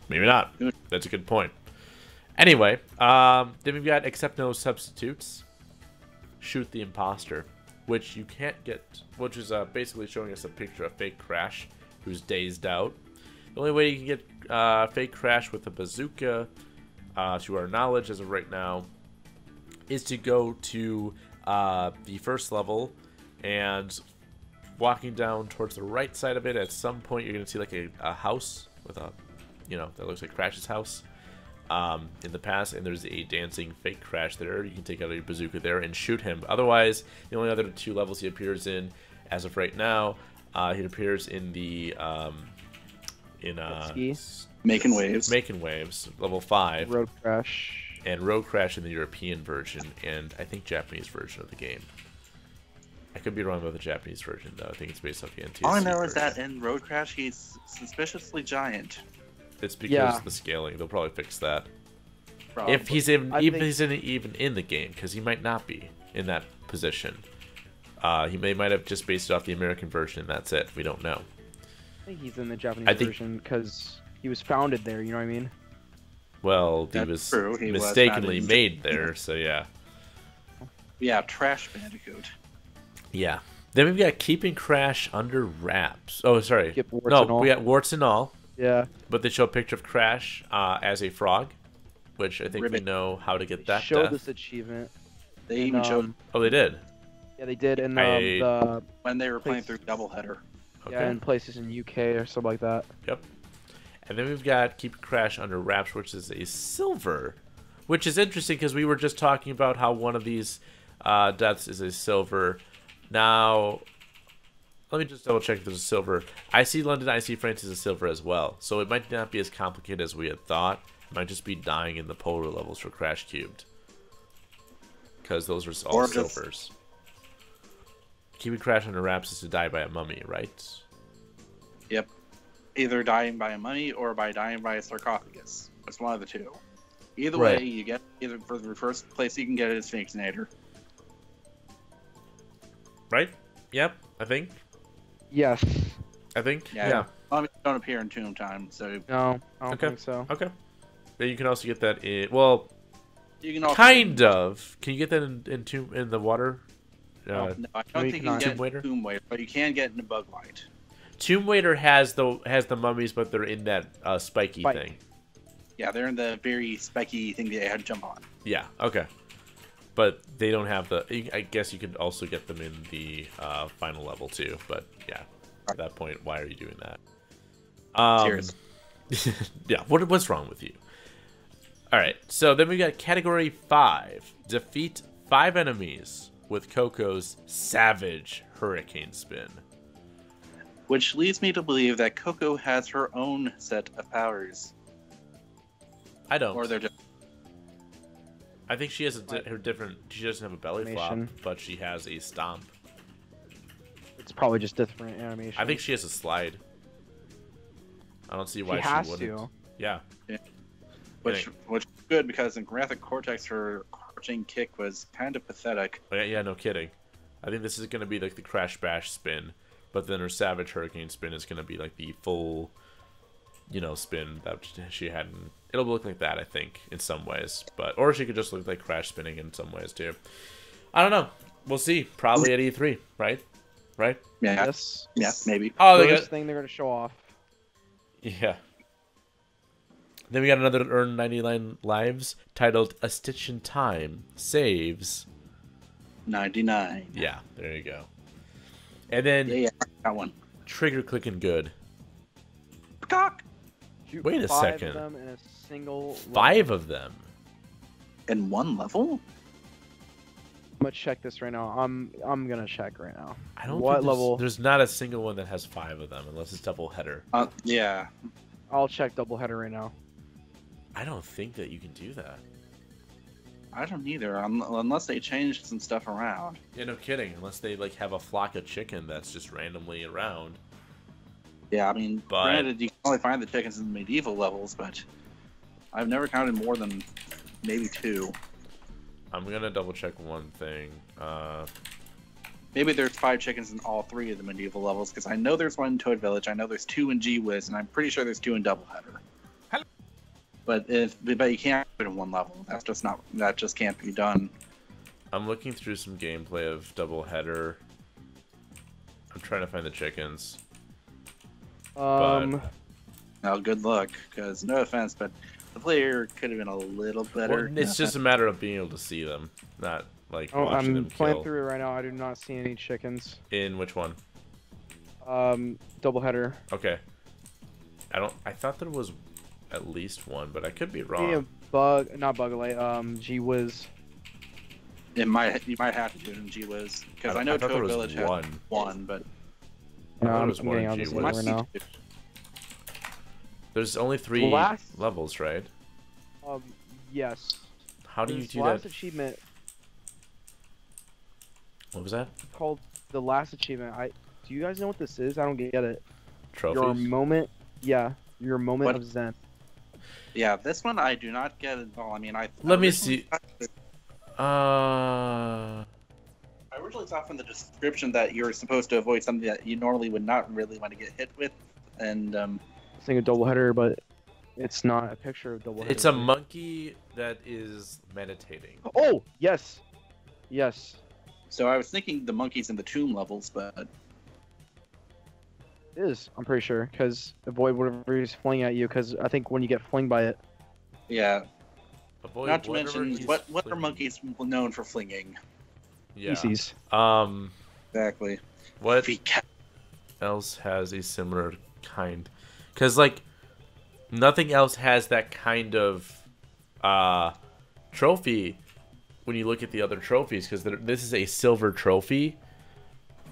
maybe not. That's a good point. Anyway, then we've got Accept No Substitutes, Shoot the Imposter, which you can't get, which is basically showing us a picture of fake Crash, who's dazed out. The only way you can get fake Crash with a bazooka, to our knowledge as of right now, is to go to the first level and walking down towards the right side of it. At some point, you're going to see like a house with a, that looks like Crash's house in the past, and there's a dancing fake Crash there. You can take out your bazooka there and shoot him. Otherwise, the only other 2 levels he appears in, as of right now, he appears in the Making waves. Making Waves, level 5, Road Crash. and Road Crash in the European version, and I think Japanese version of the game. I could be wrong about the Japanese version, though. I think it's based off the NTSC All I know is version. that in Road Crash, he's suspiciously giant. It's because Yeah. of the scaling. They'll probably fix that. Probably. If he's even, I even think- he's even in the game, because he might not be in that position. He might have just based it off the American version, and that's it. We don't know. I think he's in the Japanese I think- version because he was founded there. You know what I mean? Well, he That's was true, he was mistakenly founded in made there, so yeah. Yeah, Trash Bandicoot. Yeah. Then we've got Keeping Crash Under Wraps. Oh, sorry. Skip warts No, and all. we got warts and all. Yeah. But they show a picture of Crash as a frog, which I think we Ribbit. know how to get They that showed death. this achievement. They and, even showed Oh, they did? Yeah, they did in I- the when they were playing Please. through Doubleheader. Okay. yeah in places in UK or something like that. Yep. And then we've got Keep Crash Under Wraps, which is a silver, which is interesting because we were just talking about how one of these deaths is a silver. Now, Let me just double check if there's a silver. I see London, I see France is a silver as well. So it might not be as complicated as we had thought. It might just be dying in the polar levels for Crash Cubed. Because those are all silvers. Keeping Crash under wraps is to die by a mummy, right? Yep. Either dying by a mummy or by dying by a sarcophagus. It's one of the two. Either way, you get either for the first place you can get it is Sphinxinator. Right? Yep, I think. Yes. I think. Yeah. Yeah. Mummies don't appear in Tomb Time, so. No, I don't think so. Okay. Then you can also get that in. Well, you can also kind of. Can you get that in the water? No, I don't think you can get Tomb Waiter, but you can get in a Bug Light. Tomb Waiter has the mummies, but they're in that spiky thing. Yeah, they're in the very spiky thing that you had to jump on. Yeah. Okay. But they don't have the. I guess you could also get them in the final level too. But yeah, at that point, why are you doing that? Cheers. Yeah. What's wrong with you? All right. So then we got category 5. Defeat 5 enemies with Coco's Savage Hurricane Spin. Which leads me to believe that Coco has her own set of powers. I don't. Or they're just. I think she has her different. She doesn't have a belly flop, but she has a stomp. It's probably just different animation. I think she has a slide. I don't see why she wouldn't. To. Yeah. Which is good because in Graphic Cortex her crouching kick was kind of pathetic. Oh, yeah, no kidding. I think this is going to be like the Crash Bash spin, but then her Savage Hurricane spin is going to be like the full, spin that she hadn't. It'll look like that, I think, in some ways. Or she could just look like Crash spinning in some ways, too. I don't know. We'll see. Probably at E3, right? Right? Yeah. Yes. Yeah, maybe. Oh, first thing they're going to show off. Yeah. Then we got another Earn 99 Lives titled A Stitch in Time Saves 99. Yeah, there you go. And then that one. Trigger Clicking Good. Cock. Wait a second. 5 of them in a single 5 of them in one level? I'm gonna check this right now. I'm gonna check right now. I don't. What level? There's not a single one that has 5 of them unless it's double header. Yeah. I'll check double header right now. I don't think that you can do that. I don't either, unless they changed some stuff around. Yeah, no kidding. Unless they have a flock of chicken that's just randomly around. Yeah, I mean, granted, you can only find the chickens in the medieval levels, but I've never counted more than maybe 2. I'm gonna double check one thing. Maybe there's 5 chickens in all 3 of the medieval levels, because I know there's 1 in Toad Village, I know there's 2 in G-Wiz, and I'm pretty sure there's 2 in Doubleheader. But you can't put it in one level. That just can't be done. I'm looking through some gameplay of Doubleheader. I'm trying to find the chickens. No, good luck. Because no offense, but the player could have been a little better. Well, it's just a matter of being able to see them, not like watching them kill. I'm playing through it right now. I do not see any chickens. In which one? Doubleheader. Okay. I thought there was at least one, but I could be wrong. Yeah, not Bug Light. G-Wiz. You might have to do it in G-Wiz because I know Toad Village had one, but no, I'm getting on this right now. There's only 3 levels, right? Yes. How do you do last that? Achievement. What was that? Called the last achievement. Do you guys know what this is? I don't get it. Trophies? Your moment. Yeah, your moment of Zen. Yeah, this one I do not get at all. I mean, Let me see. I originally saw from the description that you're supposed to avoid something that you normally would not really want to get hit with, and Saying a doubleheader, but it's not a picture of doubleheader. It's a monkey that is meditating. Oh yes, yes. So I was thinking the monkeys in the tomb levels, but it is. I'm pretty sure because avoid whatever he's flinging at you. Because I think when you get flinged by it. Yeah. Avoid not to mention what are monkeys known for flinging? Yeah. Feces. Exactly. What else has a similar kind? Because nothing else has that kind of trophy when you look at the other trophies. Because this is a silver trophy,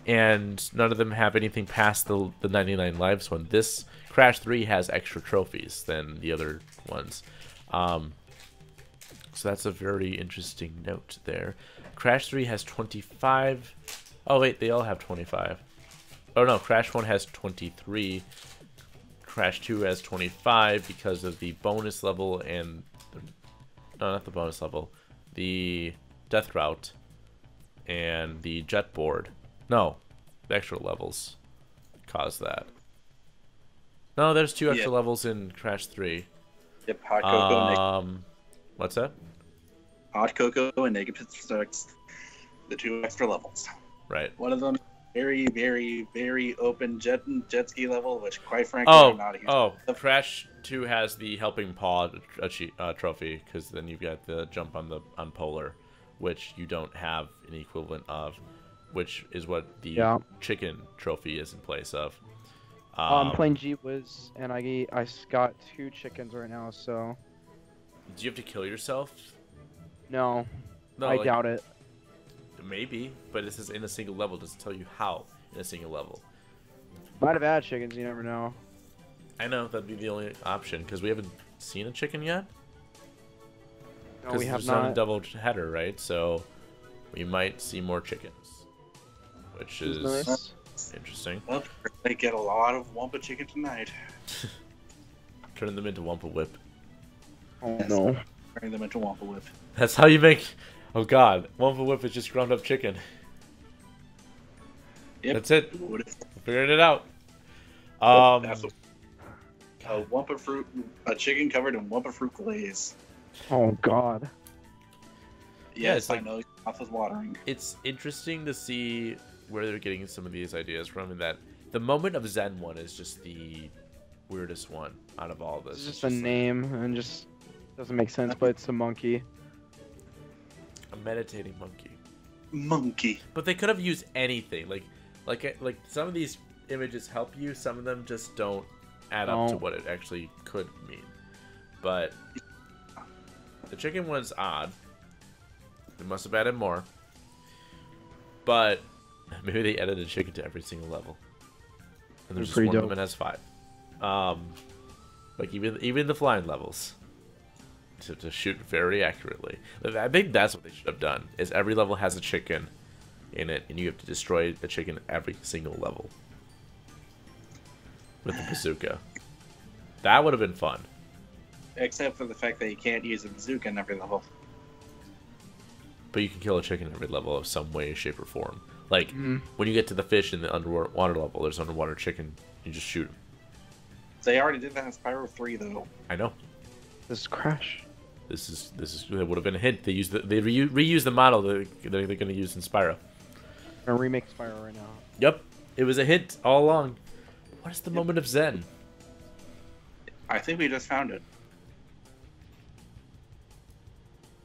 and none of them have anything past the 99 lives one. This Crash 3 has extra trophies than the other ones. So that's a very interesting note there. Crash 3 has 25. Oh, wait, they all have 25. Oh, no, Crash 1 has 23. Crash 2 has 25 because of the bonus level and... No, not the bonus level. The death route and the jet board. No, the extra levels caused that. No, there's 2 extra levels in Crash 3. Yep, Hot Coco and what's that? Hot Coco and Naked Stars, the 2 extra levels. Right. One of them, very, very, very open jet ski level, which quite frankly, I'm not a huge fan of. Crash 2 has the Helping Paw trophy, because then you've got the jump on Polar, which you don't have an equivalent of, which is what the chicken trophy is in place of. I'm playing G-Wiz, and I got 2 chickens right now, so... Do you have to kill yourself? No, I doubt it. Maybe, but this is in a single level. It doesn't tell you how in a single level. Might have had chickens, you never know. I know, that'd be the only option, because we haven't seen a chicken yet. No, we have there's not. No double header, right? So we might see more chickens, which is nice. Interesting. Well, they get a lot of Wumpa chicken tonight. Turning them into Wumpa Whip. Oh no. Turning them into Wumpa Whip. That's how you make... Oh god, Wumpa Whip is just ground up chicken. Yep. That's it. Figured it out. That's a Wumpa fruit, a chicken covered in Wumpa fruit glaze. Oh god. Yes, I know your mouth is watering. It's interesting to see where they're getting some of these ideas from, and that the moment of Zen one is just the weirdest one out of all of this. It's just a name and just doesn't make sense, but it's a monkey. A meditating monkey. Monkey. But they could have used anything. Like some of these images help you, some of them just don't add up to what it actually could mean. But the chicken one's odd. They must have added more. But maybe they added a chicken to every single level. And there's just one of them that has 5. Like even the flying levels. To shoot very accurately. I think that's what they should have done. Is every level has a chicken in it, and you have to destroy the chicken every single level with the bazooka. That would have been fun. Except for the fact that you can't use a bazooka in every level. But you can kill a chicken in every level of some way, shape, or form. Like when you get to the fish in the underwater level, there's underwater chicken. You just shoot them. They already did that in Spyro 3, though. I know. This is Crash. This is that would have been a hint. They reused the model that they're going to use in Spyro. I'm gonna remake Spyro right now. Yep, it was a hint all along. What is the moment of Zen? I think we just found it.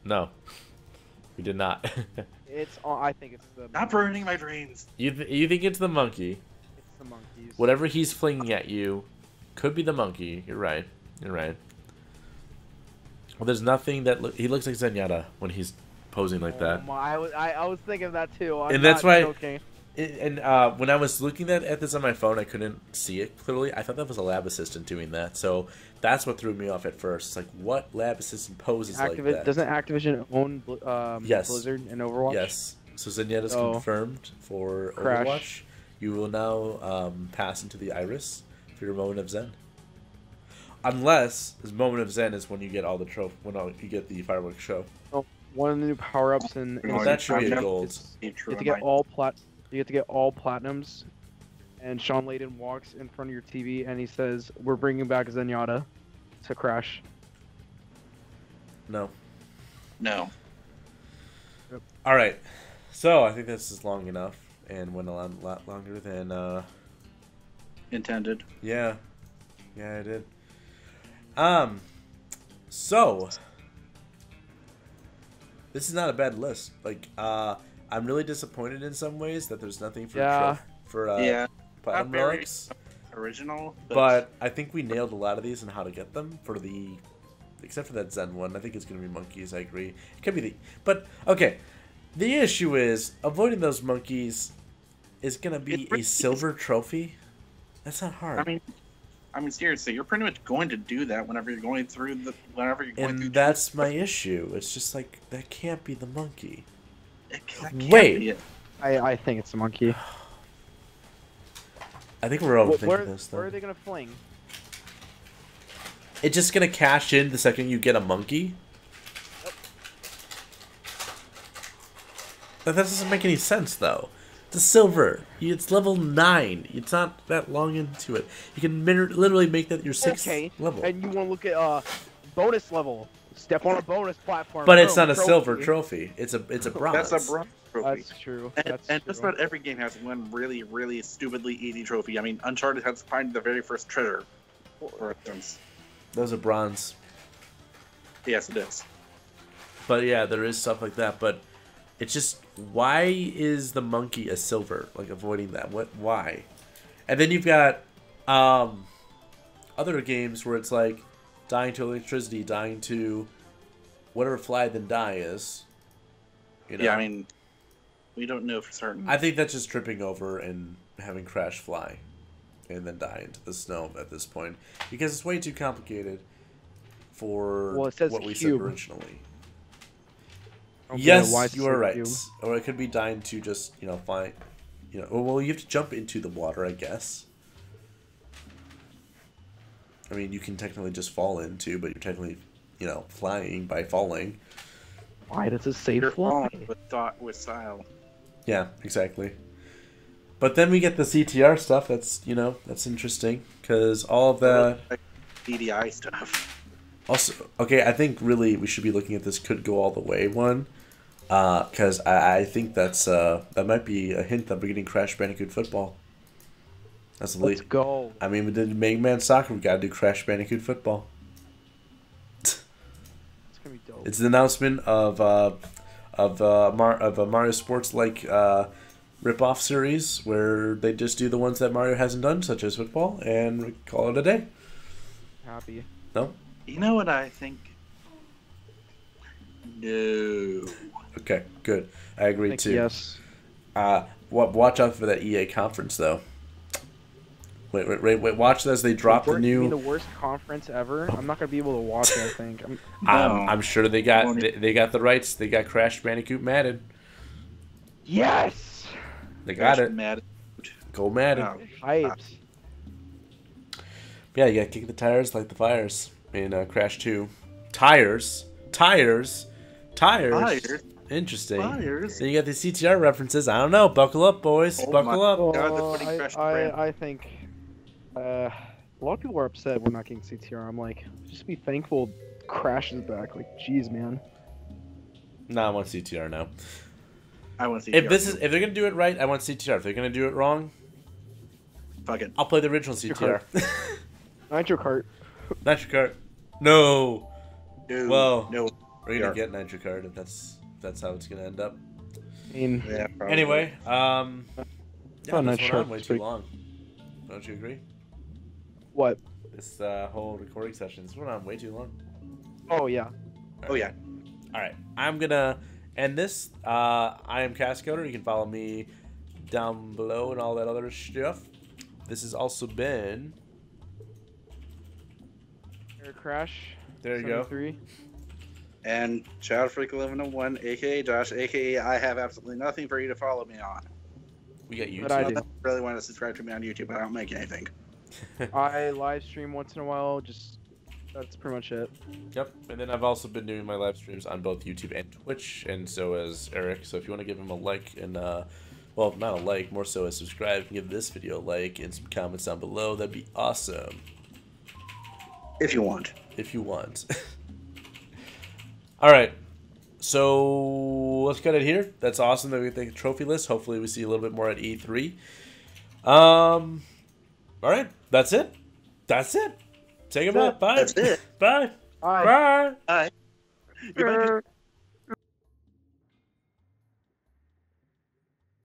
No, we did not. It's. I think it's the. Not burning my dreams. You think it's the monkey? It's the monkeys. Whatever he's flinging at you, could be the monkey. You're right. You're right. Well, there's nothing that he looks like Zenyatta when he's posing like that. I was thinking of that too. And that's why. And when I was looking at this on my phone, I couldn't see it clearly. I thought that was a lab assistant doing that. So that's what threw me off at first. It's like, what lab assistant poses like that? Doesn't Activision own Blizzard and Overwatch? Yes. So Zenyatta's confirmed for Crash. Overwatch. You will now pass into the Iris for your moment of Zen. Unless this moment of Zen is when you get all the you get the fireworks show. Oh, one of the new power-ups in that should be a gold. You have to get all platinums, and Sean Layden walks in front of your TV and he says, "We're bringing back Zenyatta to Crash." No. No. Yep. All right. So I think this is long enough and went a lot longer than intended. Yeah. Yeah, I did. So this is not a bad list. Like, I'm really disappointed in some ways that there's nothing for Platinum Relics. Original, but I think we nailed a lot of these and how to get them except for that Zen one. I think it's gonna be monkeys. I agree. It could be but okay. The issue is avoiding those monkeys is gonna be a silver trophy? That's not hard. I mean, seriously, you're pretty much going to do that whenever you're going through. And that's my issue. It's just like that can't be the monkey. That can't Wait. be it. I think it's the monkey. I think we're overthinking this. Where are they gonna fling? It's just gonna cash in the second you get a monkey. But that doesn't make any sense, though. It's a silver. It's level 9. It's not that long into it. You can literally make that your 6th level. And you want to look at bonus level. Step on a bonus platform. But it's not a silver trophy. It's a bronze. That's a bronze trophy. That's true. And just about every game has one really, really stupidly easy trophy. I mean, Uncharted has to find the very first treasure, for instance. Those are bronze. Yes, it is. But yeah, there is stuff like that. But it's just, why is the monkey a silver? Like, avoiding that. Why? And then you've got other games where it's like dying to electricity, dying to whatever fly then die is. You know? Yeah, I mean, we don't know for certain. I think that's just tripping over and having Crash fly and then die into the snow at this point, because it's way too complicated for what we said originally. Okay, Yes, you are right. Or it could be dying to just, fly. Well, you have to jump into the water, I guess. I mean, you can technically just fall into, but you're technically, flying by falling. Why does it say fly? With style. Yeah, exactly. But then we get the CTR stuff. That's that's interesting, because all of the DDI stuff. Also, okay, I think really we should be looking at this could go all the way one, because I think that's that might be a hint that we're getting Crash Bandicoot football. That's the Let's go. I mean, we did Mega Man Soccer. We gotta do Crash Bandicoot football. It's gonna be dope. It's the announcement of a Mario Sports like rip-off series where they just do the ones that Mario hasn't done, such as football, and we call it a day. Happy. No? You know what I think? No. Okay, good. I agree too. Yes. Watch out for that EA conference though. Wait! Watch as they drop the new. You mean the worst conference ever? I'm not gonna be able to watch it. I think. I'm sure they got the rights. They got Crash Bandicoot Madden. Yes. They got Crash it. Madden. Go Madden. Oh, Hyped. Yeah, you gotta kick the tires like the fires in Crash 2. Tires. Interesting. Tires. So you got the CTR references. I don't know. Buckle up, boys. Oh Buckle up. God, they're putting Crash I think a lot of people are upset we're not getting CTR. I'm like, just be thankful Crash is back. Like, jeez, man. No, I want CTR now. I want CTR. If they're gonna do it right, I want CTR. If they're gonna do it wrong, fuck it. I'll play the original CTR. Nitro Kart. Nitro Kart. No. Well, no. We're gonna get Nitro Kart if that's how it's gonna end up. I mean, Yeah, probably. Anyway, yeah, this went Nitro on way too long. Don't you agree? what? This whole recording session, this went on way too long. Oh yeah. Oh yeah. All right, I'm gonna end this. I am Cascoder. You can follow me down below and all that other stuff. This has also been EricCrash. There you go. 73. And ShadowFreak1101, aka Josh, aka I have absolutely nothing for you to follow me on. We got But I YouTube. do. I really want to subscribe to me on YouTube, but I don't make anything. I live stream once in a while. Just that's pretty much it. Yep, and then I've also been doing my live streams on both YouTube and Twitch, and so has Eric. So if you want to give him a like and, well, not a like, more so a subscribe, and give this video a like and some comments down below, that'd be awesome. If you want. If you want. All right, so let's cut it here. That's awesome that we get the trophy list. Hopefully we see a little bit more at E3. All right, that's it. That's it. Take a bye. That's it. Bye. Bye. Bye. Bye. Goodbye.